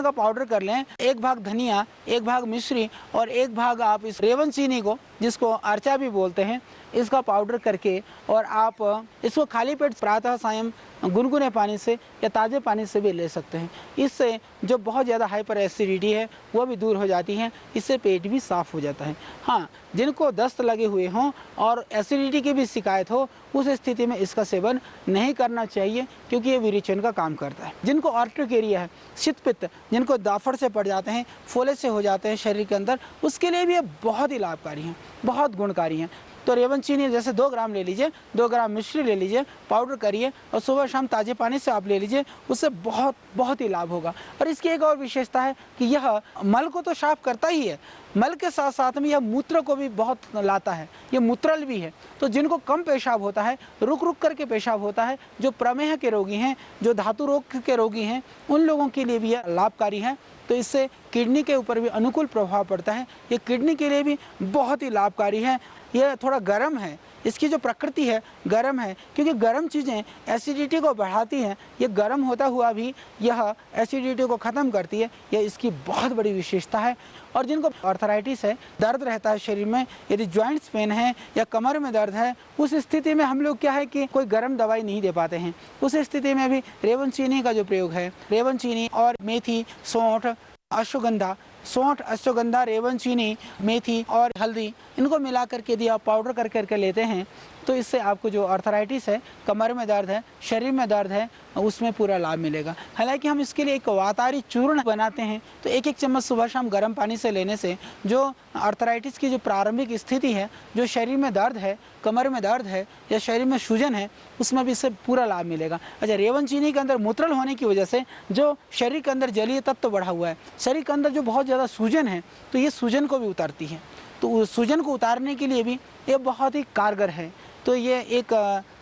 का पाउडर कर लें, 1 भाग धनिया, 1 भाग मिश्री और 1 भाग आप इस रेवन चीनी को, जिसको अर्चा भी बोलते हैं, इसका पाउडर करके और आप इसको खाली पेट प्रातः सायं गुनगुने पानी से या ताज़े पानी से भी ले सकते हैं। इससे जो बहुत ज़्यादा हाइपर एसिडिटी है वो भी दूर हो जाती है, इससे पेट भी साफ़ हो जाता है। हाँ, जिनको दस्त लगे हुए हों और एसिडिटी की भी शिकायत हो, उस स्थिति में इसका सेवन नहीं करना चाहिए क्योंकि ये विरेचन का काम करता है। जिनको आर्टिकेरिया है, शीतपित्त, जिनको दाफड़ से पड़ जाते हैं, फोले से हो जाते हैं शरीर के अंदर, उसके लिए भी ये बहुत ही लाभकारी हैं, बहुत गुणकारी हैं। तो रेवन चीनी जैसे 2 ग्राम ले लीजिए, 2 ग्राम मिश्री ले लीजिए, पाउडर करिए और सुबह शाम ताज़े पानी से आप ले लीजिए, उससे बहुत ही लाभ होगा। और इसकी एक और विशेषता है कि यह मल को तो साफ करता ही है, मल के साथ साथ में यह मूत्र को भी बहुत लाता है, ये मूत्रल भी है। तो जिनको कम पेशाब होता है, रुक करके पेशाब होता है, जो प्रमेह के रोगी हैं, जो धातु रोग के रोगी हैं, उन लोगों के लिए भी यह लाभकारी है। तो इससे किडनी के ऊपर भी अनुकूल प्रभाव पड़ता है, ये किडनी के लिए भी बहुत ही लाभकारी है। यह थोड़ा गर्म है, इसकी जो प्रकृति है गर्म है, क्योंकि गर्म चीज़ें एसिडिटी को बढ़ाती हैं, ये गर्म होता हुआ भी यह एसिडिटी को ख़त्म करती है, यह इसकी बहुत बड़ी विशेषता है। और जिनको आर्थराइटिस है, दर्द रहता है शरीर में, यदि जॉइंट्स पेन है या कमर में दर्द है, उस स्थिति में हम लोग क्या है कि कोई गर्म दवाई नहीं दे पाते हैं। उस स्थिति में भी रेवन चीनी का जो प्रयोग है, रेवन चीनी और मेथी, सौंठ, अश्वगंधा, सौंठ, अश्वगंधा, रेवन चीनी, मेथी और हल्दी, इनको मिला करके यदि आप पाउडर करके लेते हैं तो इससे आपको जो आर्थराइटिस है, कमर में दर्द है, शरीर में दर्द है, उसमें पूरा लाभ मिलेगा। हालांकि हम इसके लिए एक वातारी चूर्ण बनाते हैं, तो 1-1 चम्मच सुबह शाम गर्म पानी से लेने से जो आर्थराइटिस की जो प्रारंभिक स्थिति है, जो शरीर में दर्द है, कमर में दर्द है या शरीर में सूजन है, उसमें भी इससे पूरा लाभ मिलेगा। अच्छा, रेवन चीनी के अंदर मूत्रल होने की वजह से जो शरीर के अंदर जलीय तत्व बढ़ा हुआ है, शरीर के अंदर जो बहुत ज़्यादा सूजन है, तो ये सूजन को भी उतारती है। तो उस सूजन को उतारने के लिए भी ये बहुत ही कारगर है। तो ये एक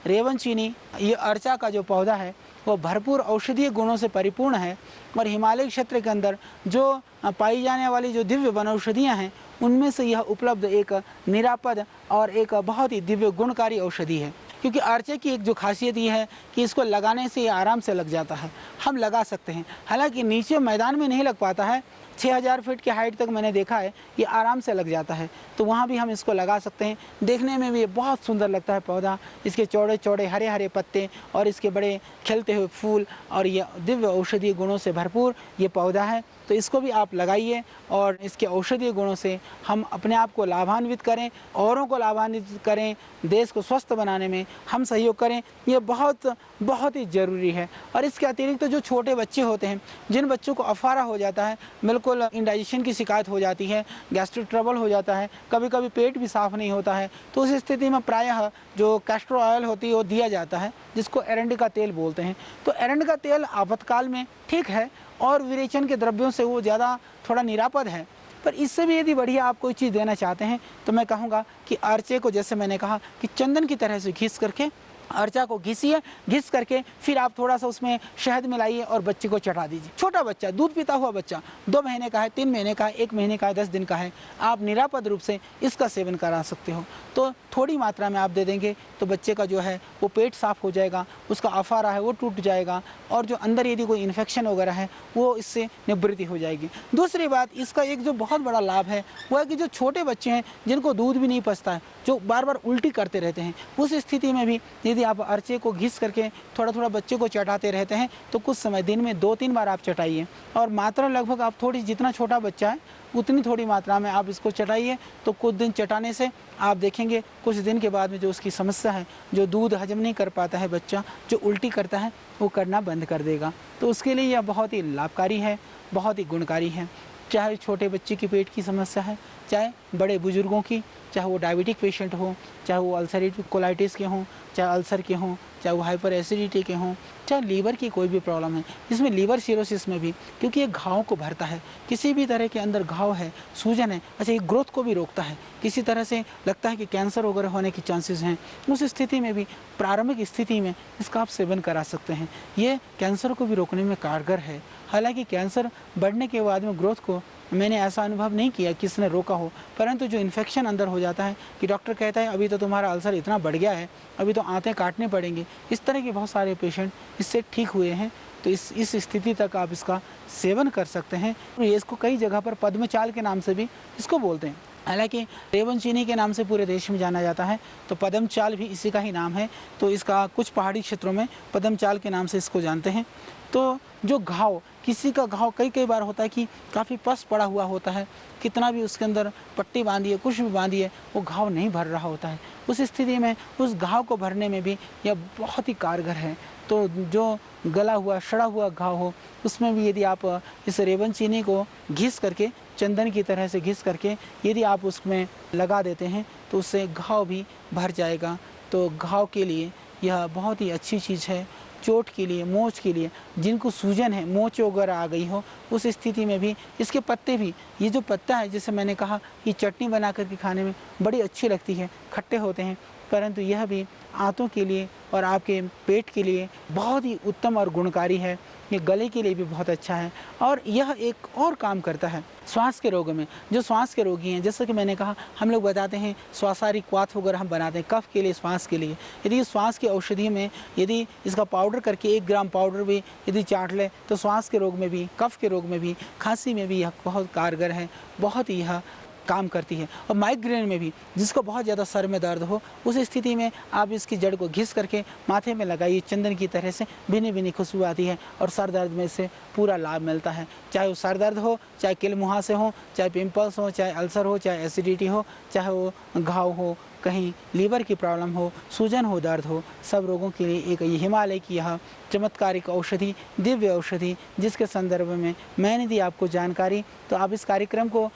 रेवन चीनी, ये अर्चा का जो पौधा है वो भरपूर औषधीय गुणों से परिपूर्ण है और हिमालय क्षेत्र के अंदर जो पाई जाने वाली जो दिव्य वनौषधियाँ हैं उनमें से यह उपलब्ध एक निरापद और एक बहुत ही दिव्य गुणकारी औषधि है। क्योंकि अर्चे की एक जो खासियत ये है कि इसको लगाने से ये आराम से लग जाता है, हम लगा सकते हैं। हालांकि नीचे मैदान में नहीं लग पाता है, 6000 फीट की हाइट तक मैंने देखा है, ये आराम से लग जाता है, तो वहाँ भी हम इसको लगा सकते हैं। देखने में भी ये बहुत सुंदर लगता है पौधा, इसके चौड़े चौड़े हरे हरे पत्ते और इसके बड़े खिलते हुए फूल और ये दिव्य औषधीय गुणों से भरपूर ये पौधा है। तो इसको भी आप लगाइए और इसके औषधीय गुणों से हम अपने आप को लाभान्वित करें, औरों को लाभान्वित करें, देश को स्वस्थ बनाने में हम सहयोग करें, ये बहुत ही ज़रूरी है। और इसके अतिरिक्त तो जो छोटे बच्चे होते हैं, जिन बच्चों को अफारा हो जाता है, बिल्कुल इंडाइजेशन की शिकायत हो जाती है, गैस्ट्रिक ट्रबल हो जाता है, कभी कभी पेट भी साफ़ नहीं होता है, तो उस स्थिति में प्रायः जो कैस्टर ऑयल होती है वो दिया जाता है, जिसको एरंडी का तेल बोलते हैं। तो एरंडी का तेल आपातकाल में ठीक है और विरेचन के द्रव्यों से वो ज़्यादा थोड़ा निरापद है, पर इससे भी यदि बढ़िया आप कोई चीज़ देना चाहते हैं तो मैं कहूँगा कि अर्चे को, जैसे मैंने कहा कि चंदन की तरह से घिस करके अर्चा को घिसिए, घिस करके फिर आप थोड़ा सा उसमें शहद मिलाइए और बच्चे को चटा दीजिए। छोटा बच्चा, दूध पीता हुआ बच्चा, 2 महीने का है, 3 महीने का है, 1 महीने का है, 10 दिन का है, आप निरापद रूप से इसका सेवन करा सकते हो। तो थोड़ी मात्रा में आप दे देंगे तो बच्चे का जो है वो पेट साफ़ हो जाएगा, उसका अफारा है वो टूट जाएगा, और जो अंदर यदि कोई इन्फेक्शन वगैरह है वो इससे निवृत्ति हो जाएगी। दूसरी बात, इसका एक जो बहुत बड़ा लाभ है वो है कि जो छोटे बच्चे हैं जिनको दूध भी नहीं पचता है, जो बार बार उल्टी करते रहते हैं, उस स्थिति में भी यदि आप अर्चे को घिस करके थोड़ा थोड़ा बच्चे को चटाते रहते हैं तो कुछ समय, दिन में 2-3 बार आप चटाइए, और मात्रा लगभग आप थोड़ी, जितना छोटा बच्चा है उतनी थोड़ी मात्रा में आप इसको चटाइए। तो कुछ दिन चटाने से आप देखेंगे कुछ दिन के बाद में जो उसकी समस्या है, जो दूध हजम नहीं कर पाता है बच्चा, जो उल्टी करता है, वो करना बंद कर देगा। तो उसके लिए यह बहुत ही लाभकारी है, बहुत ही गुणकारी है। चाहे छोटे बच्चे की पेट की समस्या है, चाहे बड़े बुजुर्गों की, चाहे वो डायबिटिक पेशेंट हो, चाहे वो अल्सरेटिव कोलाइटिस के हों, चाहे अल्सर के हों, चाहे वो हाइपर एसिडिटी के हों, चाहे लीवर की कोई भी प्रॉब्लम है, इसमें लीवर सिरोसिस में भी, क्योंकि ये घाव को भरता है, किसी भी तरह के अंदर घाव है, सूजन है, अच्छा ये ग्रोथ को भी रोकता है, किसी तरह से लगता है कि कैंसर वगैरह होने की चांसेस हैं, उस स्थिति में भी, प्रारंभिक स्थिति में इसका आप सेवन करा सकते हैं। ये कैंसर को भी रोकने में कारगर है। हालांकि कैंसर बढ़ने के बाद में ग्रोथ को मैंने ऐसा अनुभव नहीं किया कि इसने रोका हो, परंतु जो इन्फेक्शन अंदर हो जाता है कि डॉक्टर कहता है अभी तो तुम्हारा अल्सर इतना बढ़ गया है, अभी तो आंतें काटने पड़ेंगे, इस तरह के बहुत सारे पेशेंट इससे ठीक हुए हैं। तो इस स्थिति तक आप इसका सेवन कर सकते हैं। ये इसको कई जगह पर पद्मचाल के नाम से भी इसको बोलते हैं। हालांकि रेवन चीनी के नाम से पूरे देश में जाना जाता है, तो पद्मचाल भी इसी का ही नाम है। तो इसका कुछ पहाड़ी क्षेत्रों में पद्मचाल के नाम से इसको जानते हैं। तो जो घाव, किसी का घाव कई बार होता है कि काफ़ी पस पड़ा हुआ होता है, कितना भी उसके अंदर पट्टी बांधी है, कुछ भी बांधी है, वो घाव नहीं भर रहा होता है। उस स्थिति में उस घाव को भरने में भी यह बहुत ही कारगर है। तो जो गला हुआ, सड़ा हुआ घाव हो, उसमें भी यदि आप इस रेवन चीनी को घिस करके, चंदन की तरह से घिस करके यदि आप उसमें लगा देते हैं तो उससे घाव भी भर जाएगा। तो घाव के लिए यह बहुत ही अच्छी चीज़ है। चोट के लिए, मोच के लिए, जिनको सूजन है, मोच वगैरह आ गई हो, उस स्थिति में भी इसके पत्ते भी, ये जो पत्ता है, जैसे मैंने कहा कि चटनी बना करके खाने में बड़ी अच्छी लगती है, खट्टे होते हैं, परंतु यह भी आंतों के लिए और आपके पेट के लिए बहुत ही उत्तम और गुणकारी है। ये गले के लिए भी बहुत अच्छा है। और यह एक और काम करता है श्वास के रोगों में। जो श्वास के रोगी हैं, जैसा कि मैंने कहा, हम लोग बताते हैं श्वासारी क्वाथ वगैरह हम बनाते हैं कफ के लिए, श्वास के लिए। यदि श्वास की औषधि में यदि इसका पाउडर करके 1 ग्राम पाउडर भी यदि चाट ले तो श्वास के रोग में भी, कफ के रोग में भी, खांसी में भी यह बहुत कारगर है, बहुत ही यह काम करती है। और माइग्रेन में भी, जिसको बहुत ज़्यादा सर में दर्द हो, उस स्थिति में आप इसकी जड़ को घिस करके माथे में लगाइए, चंदन की तरह से भीनी भीनी खुशबू आती है और सर दर्द में से पूरा लाभ मिलता है। चाहे वो सर दर्द हो, चाहे किल मुहासे हो, चाहे पिंपल्स हो, चाहे अल्सर हो, चाहे एसिडिटी हो, चाहे वो घाव हो, कहीं लीवर की प्रॉब्लम हो, सूजन हो, दर्द हो, सब रोगों के लिए एक हिमालय की यह चमत्कारिक औषधि, दिव्य औषधि, जिसके संदर्भ में मैंने दी आपको जानकारी। तो आप इस कार्यक्रम को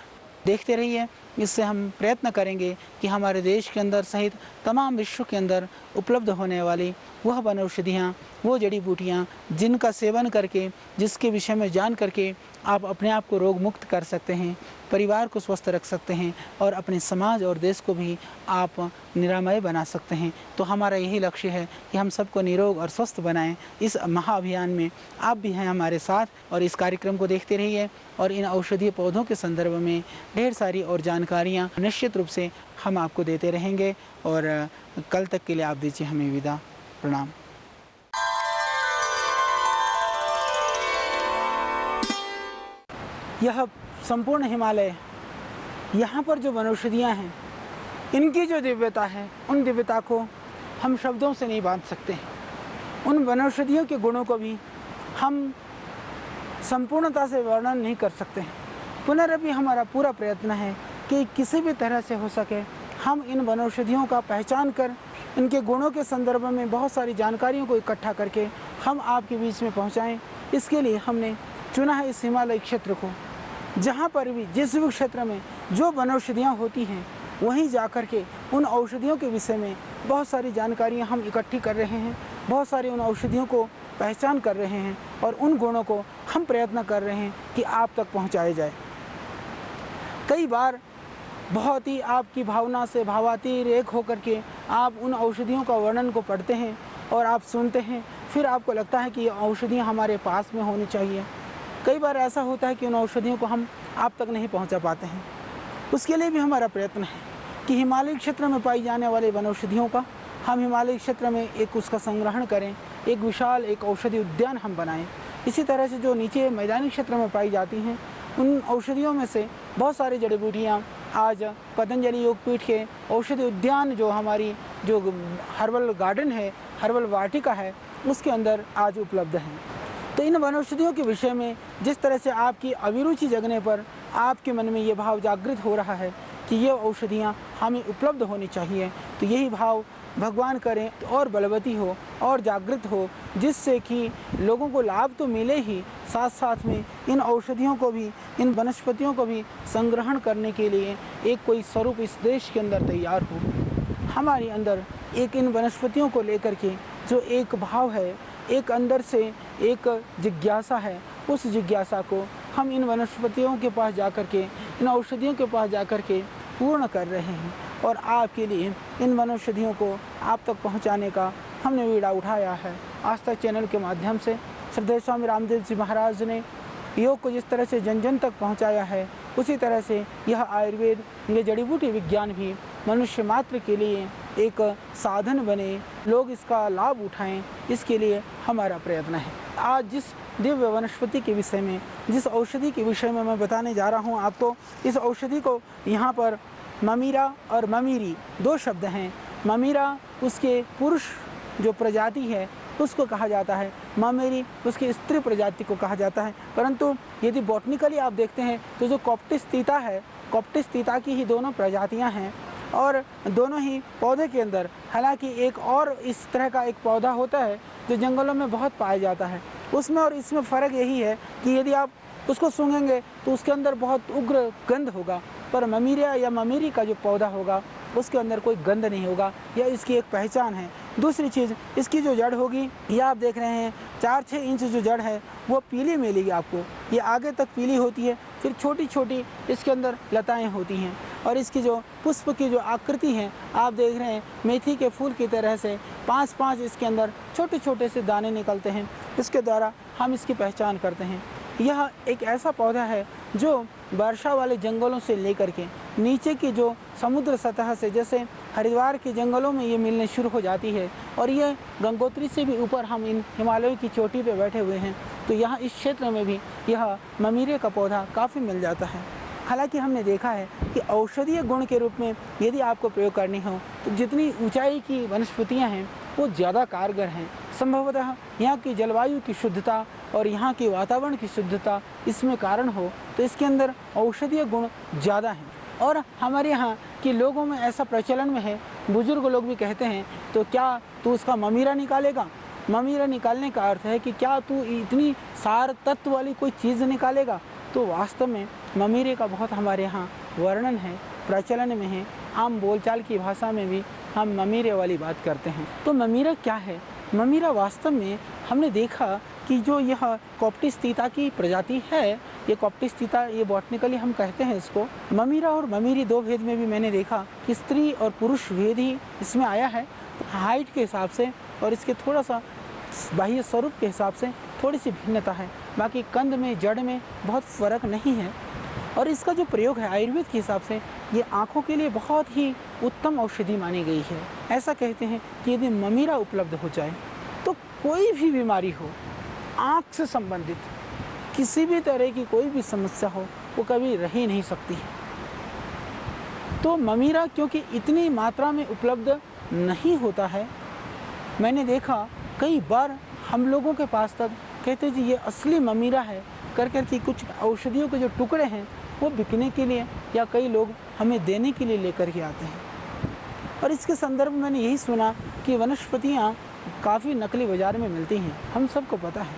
देखते रहिए। इससे हम प्रयत्न करेंगे कि हमारे देश के अंदर सहित तमाम विश्व के अंदर उपलब्ध होने वाली वह वनौषधियाँ, वो जड़ी बूटियाँ, जिनका सेवन करके, जिसके विषय में जान करके आप अपने आप को रोग मुक्त कर सकते हैं, परिवार को स्वस्थ रख सकते हैं और अपने समाज और देश को भी आप निरामय बना सकते हैं। तो हमारा यही लक्ष्य है कि हम सबको निरोग और स्वस्थ बनाएं। इस महाअभियान में आप भी हैं हमारे साथ, और इस कार्यक्रम को देखते रहिए। और इन औषधीय पौधों के संदर्भ में ढेर सारी और जानकारियाँ निश्चित रूप से हम आपको देते रहेंगे। और कल तक के लिए आप दीजिए हमें विदा। प्रणाम। यह संपूर्ण हिमालय, यहाँ पर जो वनौषधियाँ हैं, इनकी जो दिव्यता है, उन दिव्यता को हम शब्दों से नहीं बांध सकते। उन वनौषधियों के गुणों को भी हम संपूर्णता से वर्णन नहीं कर सकते। पुनरअपि हमारा पूरा प्रयत्न है कि किसी भी तरह से हो सके हम इन वनौषधियों का पहचान कर, इनके गुणों के संदर्भ में बहुत सारी जानकारियों को इकट्ठा करके हम आपके बीच में पहुंचाएं। इसके लिए हमने चुना है इस हिमालय क्षेत्र को, जहां पर भी, जिस भी क्षेत्र में जो वनौषधियाँ होती हैं, वहीं जाकर के उन औषधियों के विषय में बहुत सारी जानकारियाँ हम इकट्ठी कर रहे हैं, बहुत सारी उन औषधियों को पहचान कर रहे हैं और उन गुणों को हम प्रयत्न कर रहे हैं कि आप तक पहुँचाए जाए। कई बार बहुत ही आपकी भावना से भावातीत एक होकर के आप उन औषधियों का वर्णन को पढ़ते हैं और आप सुनते हैं, फिर आपको लगता है कि ये औषधियाँ हमारे पास में होनी चाहिए। कई बार ऐसा होता है कि उन औषधियों को हम आप तक नहीं पहुंचा पाते हैं। उसके लिए भी हमारा प्रयत्न है कि हिमालय क्षेत्र में पाई जाने वाले वनौषधियों का हम हिमालय क्षेत्र में एक उसका संग्रहण करें, एक विशाल एक औषधि उद्यान हम बनाएं। इसी तरह से जो नीचे मैदानी क्षेत्र में पाई जाती हैं उन औषधियों में से बहुत सारी जड़ी बूटियाँ आज पतंजलि योगपीठ के औषधि उद्यान जो हमारी जो हर्बल गार्डन है, हर्बल वाटिका है, उसके अंदर आज उपलब्ध हैं। तो इन वनौषधियों के विषय में जिस तरह से आपकी अभिरुचि जगने पर आपके मन में ये भाव जागृत हो रहा है कि ये औषधियाँ हमें उपलब्ध होनी चाहिए, तो यही भाव भगवान करें और बलवती हो और जागृत हो, जिससे कि लोगों को लाभ तो मिले ही, साथ साथ में इन औषधियों को भी, इन वनस्पतियों को भी संग्रहण करने के लिए एक कोई स्वरूप इस देश के अंदर तैयार हो। हमारे अंदर एक इन वनस्पतियों को लेकर के जो एक भाव है, एक अंदर से एक जिज्ञासा है, उस जिज्ञासा को हम इन वनस्पतियों के पास जाकर के, इन औषधियों के पास जाकर के पूर्ण कर रहे हैं। और आपके लिए इन वनौषधियों को आप तक पहुंचाने का हमने बीड़ा उठाया है। आस्था चैनल के माध्यम से श्रद्धेय स्वामी रामदेव जी महाराज ने योग को जिस तरह से जन जन तक पहुंचाया है, उसी तरह से यह आयुर्वेद, ये जड़ी बूटी विज्ञान भी मनुष्य मात्र के लिए एक साधन बने, लोग इसका लाभ उठाएं, इसके लिए हमारा प्रयत्न है। आज जिस दिव्य वनस्पति के विषय में, जिस औषधि के विषय में मैं बताने जा रहा हूँ आपको, इस औषधि को यहाँ पर ममीरा और ममीरी दो शब्द हैं। ममीरा उसके पुरुष जो प्रजाति है उसको कहा जाता है, ममेरी उसकी स्त्री प्रजाति को कहा जाता है। परंतु यदि बॉटनिकली आप देखते हैं तो जो कॉप्टिस तीता है, कॉप्टिस तीता की ही दोनों प्रजातियां हैं और दोनों ही पौधे के अंदर, हालांकि एक और इस तरह का एक पौधा होता है जो जंगलों में बहुत पाया जाता है, उसमें और इसमें फ़र्क यही है कि यदि आप उसको सूंघेंगे तो उसके अंदर बहुत उग्र गंध होगा, पर ममीरा या ममीरी का जो पौधा होगा उसके अंदर कोई गंध नहीं होगा। यह इसकी एक पहचान है। दूसरी चीज़, इसकी जो जड़ होगी, यह आप देख रहे हैं 4-6 इंच जो जड़ है वो पीली मिलेगी आपको। ये आगे तक पीली होती है, फिर छोटी छोटी इसके अंदर लताएं होती हैं और इसकी जो पुष्प की जो आकृति है आप देख रहे हैं, मेथी के फूल की तरह से 5-5 इसके अंदर छोटे छोटे से दाने निकलते हैं। इसके द्वारा हम इसकी पहचान करते हैं। यह एक ऐसा पौधा है जो वर्षा वाले जंगलों से लेकर के नीचे की जो समुद्र सतह से, जैसे हरिद्वार के जंगलों में ये मिलने शुरू हो जाती है और ये गंगोत्री से भी ऊपर हम इन हिमालयों की चोटी पे बैठे हुए हैं, तो यहाँ इस क्षेत्र में भी यह ममीरे का पौधा काफ़ी मिल जाता है। हालांकि हमने देखा है कि औषधीय गुण के रूप में यदि आपको प्रयोग करनी हो तो जितनी ऊंचाई की वनस्पतियाँ हैं वो ज़्यादा कारगर हैं। संभवतः यहाँ की जलवायु की शुद्धता और यहाँ की वातावरण की शुद्धता इसमें कारण हो तो इसके अंदर औषधीय गुण ज़्यादा हैं। और हमारे यहाँ के लोगों में ऐसा प्रचलन में है, बुजुर्ग लोग भी कहते हैं, तो क्या तू उसका ममीरा निकालेगा? ममीरा निकालने का अर्थ है कि क्या तू इतनी सार तत्व वाली कोई चीज़ निकालेगा? तो वास्तव में ममीरे का बहुत हमारे यहाँ वर्णन है, प्रचलन में है। आम बोलचाल की भाषा में भी हम ममीरे वाली बात करते हैं। तो ममीरा क्या है? ममीरा वास्तव में हमने देखा कि जो यह कॉप्टिस तीता की प्रजाति है, ये कॉप्टिस तीता, ये बॉटनिकली हम कहते हैं इसको। ममीरा और ममीरी दो भेद में भी मैंने देखा कि स्त्री और पुरुष भेद ही इसमें आया है, हाइट के हिसाब से और इसके थोड़ा सा बाह्य स्वरूप के हिसाब से थोड़ी सी भिन्नता है। बाकी कंद में, जड़ में बहुत फ़र्क नहीं है। और इसका जो प्रयोग है आयुर्वेद के हिसाब से ये आँखों के लिए बहुत ही उत्तम औषधि मानी गई है। ऐसा कहते हैं कि यदि ममीरा उपलब्ध हो जाए तो कोई भी बीमारी हो, आँख से संबंधित किसी भी तरह की कोई भी समस्या हो, वो कभी रह ही नहीं सकती है। तो ममीरा क्योंकि इतनी मात्रा में उपलब्ध नहीं होता है, मैंने देखा कई बार हम लोगों के पास तक कहते जी ये असली ममीरा है कर कि कुछ औषधियों के जो टुकड़े हैं वो बिकने के लिए या कई लोग हमें देने के लिए लेकर के आते हैं। और इसके संदर्भ में मैंने यही सुना कि वनस्पतियाँ काफ़ी नकली बाज़ार में मिलती हैं, हम सबको पता है।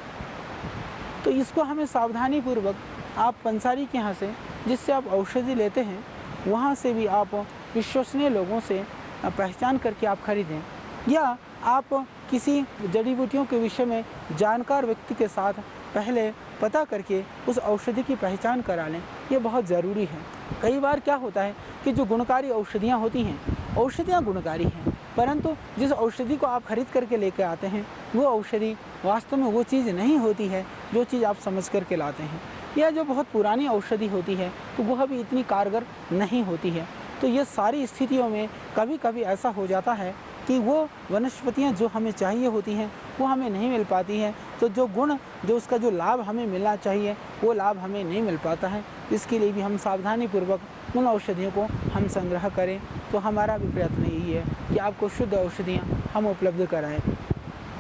तो इसको हमें सावधानी पूर्वक आप पंसारी के यहाँ से, जिससे आप औषधि लेते हैं, वहाँ से भी आप विश्वसनीय लोगों से पहचान करके आप खरीदें, या आप किसी जड़ी बूटियों के विषय में जानकार व्यक्ति के साथ पहले पता करके उस औषधि की पहचान करा लें, ये बहुत ज़रूरी है। कई बार क्या होता है कि जो गुणकारी औषधियाँ होती हैं, औषधियाँ गुणकारी हैं, परंतु जिस औषधि को आप खरीद करके लेकर आते हैं वो औषधि वास्तव में वो चीज़ नहीं होती है जो चीज़ आप समझ करके लाते हैं, या जो बहुत पुरानी औषधि होती है तो वह भी इतनी कारगर नहीं होती है। तो ये सारी स्थितियों में कभी कभी ऐसा हो जाता है कि वो वनस्पतियाँ जो हमें चाहिए होती हैं वो हमें नहीं मिल पाती हैं, तो जो गुण, जो उसका जो लाभ हमें मिलना चाहिए वो लाभ हमें नहीं मिल पाता है। इसके लिए भी हम सावधानीपूर्वक उन औषधियों को हम संग्रह करें। तो हमारा भी प्रयत्न यही है कि आपको शुद्ध औषधियाँ हम उपलब्ध कराएँ।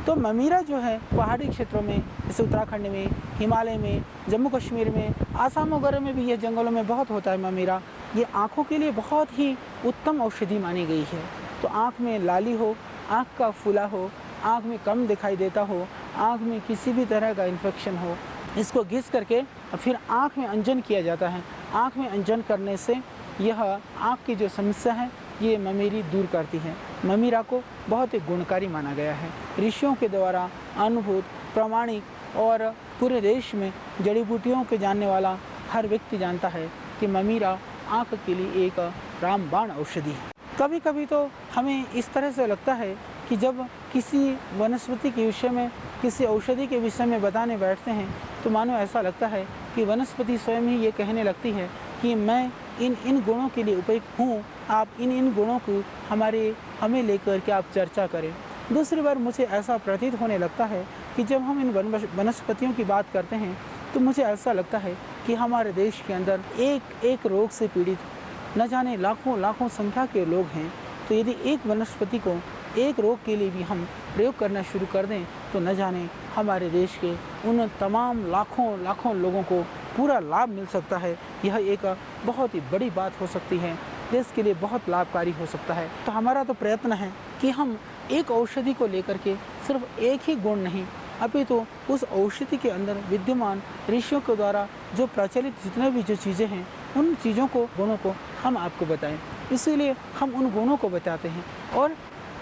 तो ममीरा जो है पहाड़ी क्षेत्रों में, जैसे उत्तराखंड में, हिमालय में, जम्मू कश्मीर में, आसाम वगैरह में भी, ये जंगलों में बहुत होता है ममीरा। ये आँखों के लिए बहुत ही उत्तम औषधि मानी गई है। तो आँख में लाली हो, आँख का फूला हो, आँख में कम दिखाई देता हो, आँख में किसी भी तरह का इन्फेक्शन हो, इसको घिस करके फिर आँख में अंजन किया जाता है। आँख में अंजन करने से यह आँख की जो समस्या है ये ममीरी दूर करती है। ममीरा को बहुत ही गुणकारी माना गया है। ऋषियों के द्वारा अनुभूत, प्रामाणिक और पूरे देश में जड़ी बूटियों के जानने वाला हर व्यक्ति जानता है कि ममीरा आँख के लिए एक रामबाण औषधि है। कभी कभी तो हमें इस तरह से लगता है कि जब किसी वनस्पति के विषय में, किसी औषधि के विषय में बताने बैठते हैं तो मानो ऐसा लगता है कि वनस्पति स्वयं ही ये कहने लगती है कि मैं इन गुणों के लिए उपयुक्त हूँ, आप इन गुणों को हमें लेकर के आप चर्चा करें। दूसरी बार मुझे ऐसा प्रतीत होने लगता है कि जब हम इन वनस्पतियों की बात करते हैं तो मुझे ऐसा लगता है कि हमारे देश के अंदर एक रोग से पीड़ित न जाने लाखों संख्या के लोग हैं। तो यदि एक वनस्पति को एक रोग के लिए भी हम प्रयोग करना शुरू कर दें तो न जाने हमारे देश के उन तमाम लाखों लोगों को पूरा लाभ मिल सकता है। यह एक बहुत ही बड़ी बात हो सकती है, देश के लिए बहुत लाभकारी हो सकता है। तो हमारा तो प्रयत्न है कि हम एक औषधि को लेकर के सिर्फ एक ही गुण नहीं, अपितु तो उस औषधि के अंदर विद्यमान ऋषियों के द्वारा जो प्रचलित जितने भी जो चीज़ें हैं उन चीज़ों को, गुणों को हम आपको बताएं। इसीलिए हम उन गुणों को बताते हैं और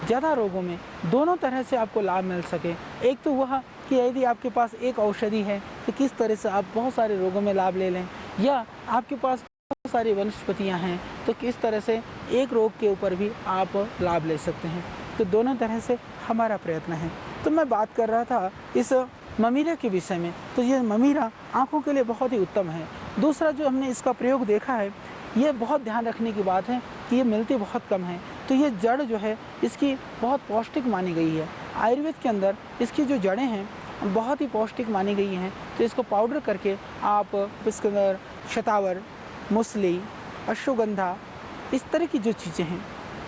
ज़्यादा रोगों में दोनों तरह से आपको लाभ मिल सके। एक तो वह कि यदि आपके पास एक औषधि है तो किस तरह से आप बहुत सारे रोगों में लाभ ले लें, या आपके पास बहुत सारी वनस्पतियाँ हैं तो किस तरह से एक रोग के ऊपर भी आप लाभ ले सकते हैं। तो दोनों तरह से हमारा प्रयत्न है। तो मैं बात कर रहा था इस ममीरा के विषय में। तो ये ममीरा आँखों के लिए बहुत ही उत्तम है। दूसरा जो हमने इसका प्रयोग देखा है, ये बहुत ध्यान रखने की बात है कि ये मिलती बहुत कम है। तो ये जड़ जो है इसकी बहुत पौष्टिक मानी गई है। आयुर्वेद के अंदर इसकी जो जड़ें हैं बहुत ही पौष्टिक मानी गई हैं। तो इसको पाउडर करके आप इसके अंदर शतावर, मूसली, अश्वगंधा, इस तरह की जो चीज़ें हैं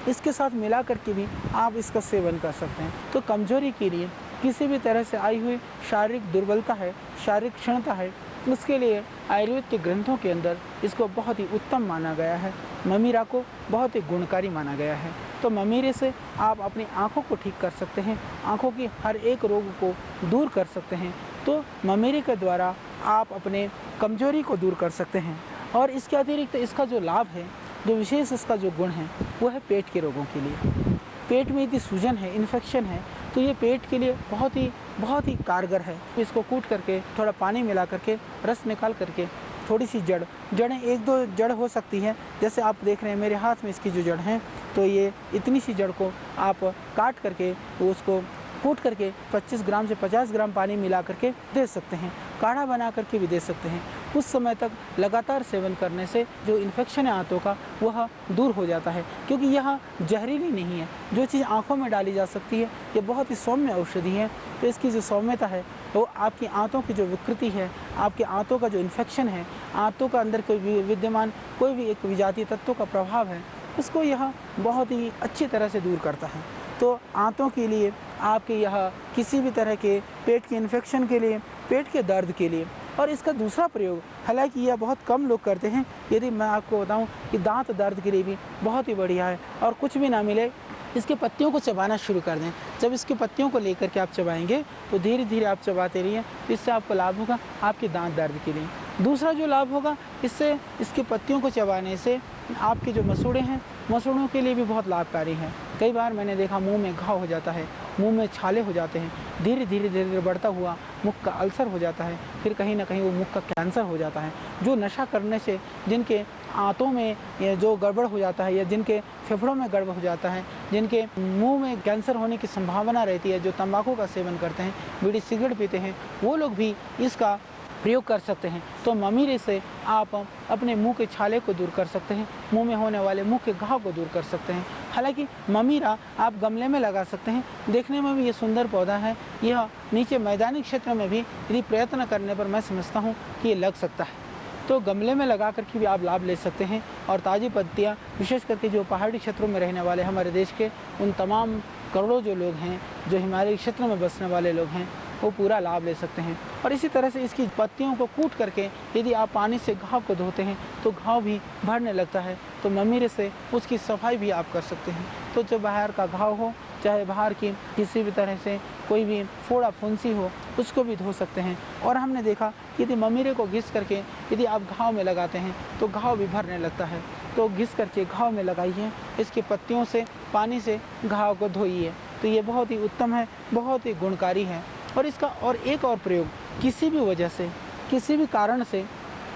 इसके साथ मिला करके भी आप इसका सेवन कर सकते हैं। तो कमजोरी के लिए, किसी भी तरह से आई हुई शारीरिक दुर्बलता है, शारीरिक क्षणता है, उसके लिए आयुर्वेद के ग्रंथों के अंदर इसको बहुत ही उत्तम माना गया है। ममीरा को बहुत ही गुणकारी माना गया है। तो ममीरे से आप अपनी आँखों को ठीक कर सकते हैं, आँखों की हर एक रोग को दूर कर सकते हैं। तो ममीरे के द्वारा आप अपने कमजोरी को दूर कर सकते हैं। और इसके अतिरिक्त इसका जो लाभ है, जो विशेष इसका जो गुण है वो है पेट के रोगों के लिए। पेट में यदि सूजन है, इन्फेक्शन है, तो ये पेट के लिए बहुत ही कारगर है। इसको कूट करके थोड़ा पानी मिला करके रस निकाल करके थोड़ी सी जड़ें एक दो जड़ हो सकती है, जैसे आप देख रहे हैं मेरे हाथ में इसकी जो जड़ हैं, तो ये इतनी सी जड़ को आप काट करके उसको कूट करके 25 ग्राम से 50 ग्राम पानी मिला करके दे सकते हैं। काढ़ा बना करके भी दे सकते हैं। कुछ समय तक लगातार सेवन करने से जो इन्फेक्शन है आंतों का वह दूर हो जाता है, क्योंकि यह जहरीली नहीं है। जो चीज़ आंखों में डाली जा सकती है ये बहुत ही सौम्य औषधि है। तो इसकी जो सौम्यता है वो आपकी आंतों की जो विकृति है, आपके आंतों का जो इन्फेक्शन है, आंतों का अंदर कोई विद्यमान कोई भी एक विजातीय तत्वों का प्रभाव है, उसको यह बहुत ही अच्छी तरह से दूर करता है। तो आंतों के लिए, आपके यह किसी भी तरह के पेट के इन्फेक्शन के लिए, पेट के दर्द के लिए। और इसका दूसरा प्रयोग, हालांकि यह बहुत कम लोग करते हैं, यदि मैं आपको बताऊं कि दांत दर्द के लिए भी बहुत ही बढ़िया है। और कुछ भी ना मिले, इसके पत्तियों को चबाना शुरू कर दें। जब इसकी पत्तियों को लेकर के आप चबाएंगे तो धीरे धीरे आप चबाते रहिए, तो इससे आपको लाभ होगा आपके दांत दर्द के लिए। दूसरा जो लाभ होगा, इससे इसकी पत्तियों को चबाने से आपके जो मसूड़े हैं, मसूड़ों के लिए भी बहुत लाभकारी है। कई बार मैंने देखा मुंह में घाव हो जाता है मुंह में छाले हो जाते हैं, धीरे धीरे बढ़ता हुआ मुख का अल्सर हो जाता है, फिर कहीं ना कहीं वो मुख का कैंसर हो जाता है। जो नशा करने से जिनके आंतों में ये जो गड़बड़ हो जाता है या जिनके फेफड़ों में गड़बड़ हो जाता है, जिनके मुंह में कैंसर होने की संभावना रहती है, जो तंबाकू का सेवन करते हैं, बीड़ी सिगरेट पीते हैं, वो लोग भी इसका प्रयोग कर सकते हैं। तो ममीरे से आप अपने मुंह के छाले को दूर कर सकते हैं, मुंह में होने वाले मुंह के घाव को दूर कर सकते हैं। हालांकि ममीरा आप गमले में लगा सकते हैं, देखने में भी ये सुंदर पौधा है। यह नीचे मैदानी क्षेत्र में भी यदि प्रयत्न करने पर मैं समझता हूँ कि ये लग सकता है, तो गमले में लगा करके भी आप लाभ ले सकते हैं। और ताज़ी पत्तियाँ विशेष करके जो पहाड़ी क्षेत्रों में रहने वाले हमारे देश के उन तमाम करोड़ों जो लोग हैं, जो हिमालयी क्षेत्र में बसने वाले लोग हैं, वो पूरा लाभ ले सकते हैं। और इसी तरह से इसकी पत्तियों को कूट करके यदि आप पानी से घाव को धोते हैं तो घाव भी भरने लगता है, तो ममीरे से उसकी सफाई भी आप कर सकते हैं। तो जो बाहर का घाव हो, चाहे बाहर की किसी भी तरह से कोई भी फोड़ा फुंसी हो, उसको भी धो सकते हैं। और हमने देखा यदि ममीरे को घिस करके यदि आप घाव में लगाते हैं तो घाव भी भरने लगता है। तो घिस करके घाव में लगाइए, इसकी पत्तियों से पानी से घाव को धोइए, तो ये बहुत ही उत्तम है, बहुत ही गुणकारी है। और इसका और एक और प्रयोग, किसी भी वजह से, किसी भी कारण से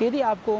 यदि आपको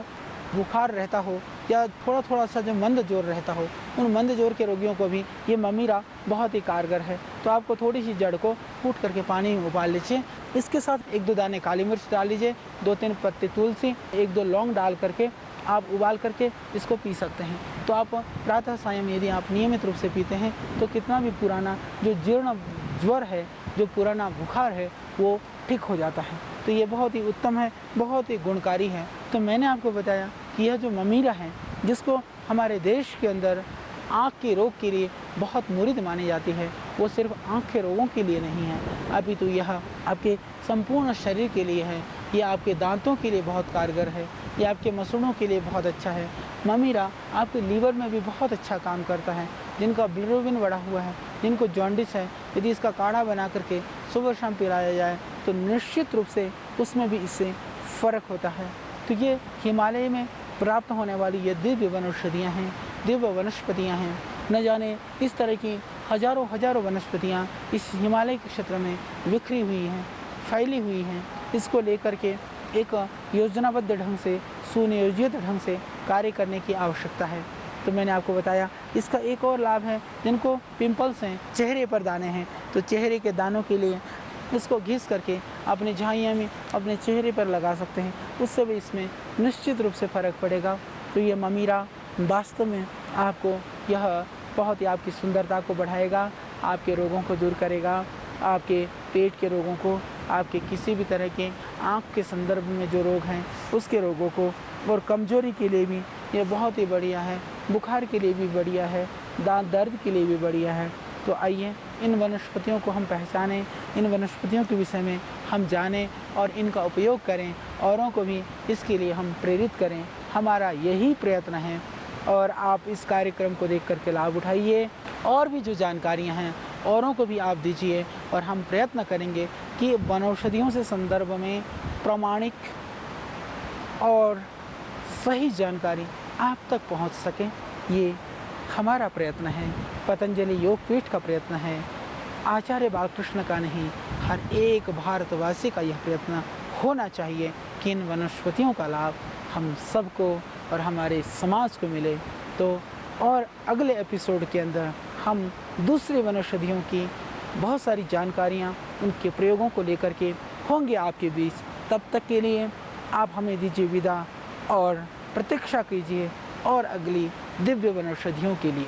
बुखार रहता हो या थोड़ा सा जो मंद जोर रहता हो, उन मंद जोर के रोगियों को भी ये ममीरा बहुत ही कारगर है। तो आपको थोड़ी सी जड़ को कूट करके पानी में उबाल लीजिए, इसके साथ 1-2 दाने काली मिर्च डाल लीजिए, 2-3 पत्ते तुलसी, 1-2 लौंग डाल करके आप उबाल करके इसको पी सकते हैं। तो आप प्रातः सायं यदि आप नियमित रूप से पीते हैं तो कितना भी पुराना जो जीर्ण ज्वर है, जो पुराना बुखार है, वो ठीक हो जाता है। तो ये बहुत ही उत्तम है, बहुत ही गुणकारी है। तो मैंने आपको बताया कि यह जो ममीरा है, जिसको हमारे देश के अंदर आँख के रोग के लिए बहुत मुरीद मानी जाती है, वो सिर्फ आँख के रोगों के लिए नहीं है, अपितु यह आपके संपूर्ण शरीर के लिए है। यह आपके दांतों के लिए बहुत कारगर है, यह आपके मसूड़ों के लिए बहुत अच्छा है। ममीरा आपके लीवर में भी बहुत अच्छा काम करता है। जिनका बिलिरुबिन बढ़ा हुआ है, जिनको जॉन्डिस है, यदि इसका काढ़ा बना करके सुबह शाम पिलाया जाए तो निश्चित रूप से उसमें भी इससे फ़र्क होता है। तो ये हिमालय में प्राप्त होने वाली ये दिव्य वनौषधियाँ हैं, दिव्य वनस्पतियाँ हैं। न जाने इस तरह की हजारों वनस्पतियाँ इस हिमालय के क्षेत्र में बिखरी हुई हैं, फैली हुई हैं। इसको लेकर के एक योजनाबद्ध ढंग से, सुनियोजित ढंग से कार्य करने की आवश्यकता है। तो मैंने आपको बताया इसका एक और लाभ है, जिनको पिंपल्स हैं, चेहरे पर दाने हैं, तो चेहरे के दानों के लिए इसको घिस करके अपनी झाइयाँ में अपने चेहरे पर लगा सकते हैं, उससे भी इसमें निश्चित रूप से फ़र्क पड़ेगा। तो ये ममीरा वास्तव में आपको यह बहुत ही आपकी सुंदरता को बढ़ाएगा, आपके रोगों को दूर करेगा, आपके पेट के रोगों को, आपके किसी भी तरह के आँख के संदर्भ में जो रोग हैं उसके रोगों को, और कमजोरी के लिए भी ये बहुत ही बढ़िया है, बुखार के लिए भी बढ़िया है, दांत दर्द के लिए भी बढ़िया है। तो आइए इन वनस्पतियों को हम पहचानें, इन वनस्पतियों के विषय में हम जानें और इनका उपयोग करें, औरों को भी इसके लिए हम प्रेरित करें। हमारा यही प्रयत्न है और आप इस कार्यक्रम को देख करके लाभ उठाइए। और भी जो जानकारियां हैं औरों को भी आप दीजिए, और हम प्रयत्न करेंगे कि वनौषधियों से संदर्भ में प्रामाणिक और सही जानकारी आप तक पहुंच सके। ये हमारा प्रयत्न है, पतंजलि योग पीठ का प्रयत्न है, आचार्य बालकृष्ण का नहीं, हर एक भारतवासी का यह प्रयत्न होना चाहिए कि इन वनस्पतियों का लाभ हम सबको और हमारे समाज को मिले। तो और अगले एपिसोड के अंदर हम दूसरी वनौषधियों की बहुत सारी जानकारियाँ, उनके प्रयोगों को लेकर के होंगे आपके बीच। तब तक के लिए आप हमें दीजिए विदा और प्रतीक्षा कीजिए और अगली दिव्य वनौषधियों के लिए।